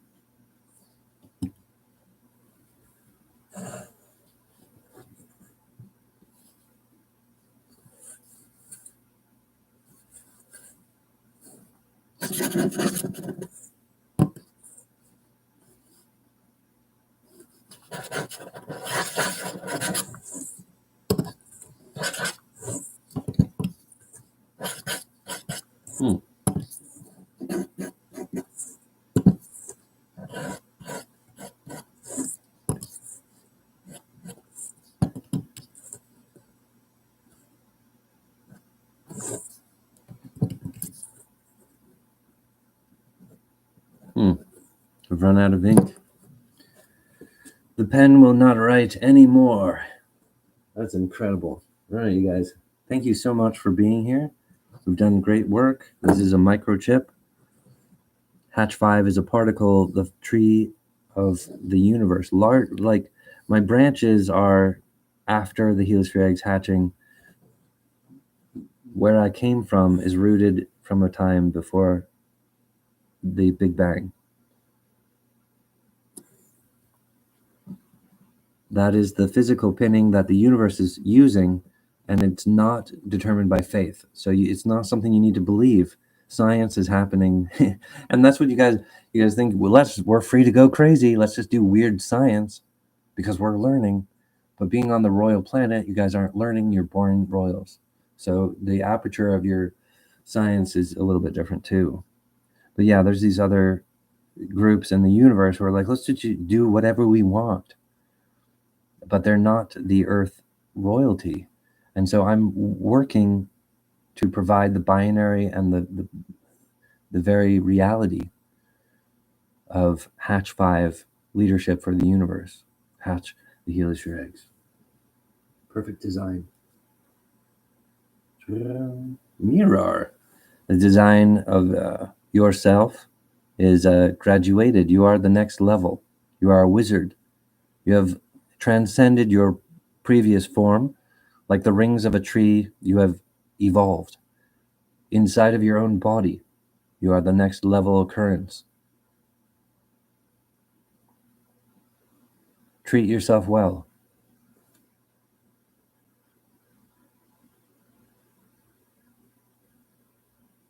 I've run out of ink. The pen will not write anymore. That's incredible. All right, you guys. Thank you so much for being here. We've done great work. This is a microchip. Hatch 5 is a particle, the tree of the universe. Like my branches are after the heliosphere eggs hatching. Where I came from is rooted from a time before the Big Bang. That is the physical pinning that the universe is using and it's not determined by faith. So it's not something you need to believe. Science is happening, and that's what you guys think. Well, we're free to go crazy. Let's just do weird science because we're learning. But being on the royal planet, you guys aren't learning. You're born royals. So the aperture of your science is a little bit different too. But yeah, there's these other groups in the universe who are like, let's just do whatever we want. But they're not the Earth royalty. And so I'm working to provide the binary and the very reality of Hatch 5 leadership for the universe. Hatch the helix your eggs. Perfect design. Mirror. The design of yourself is graduated. You are the next level. You are a wizard. You have transcended your previous form. Like the rings of a tree, you have evolved. Inside of your own body, you are the next level occurrence. Treat yourself well.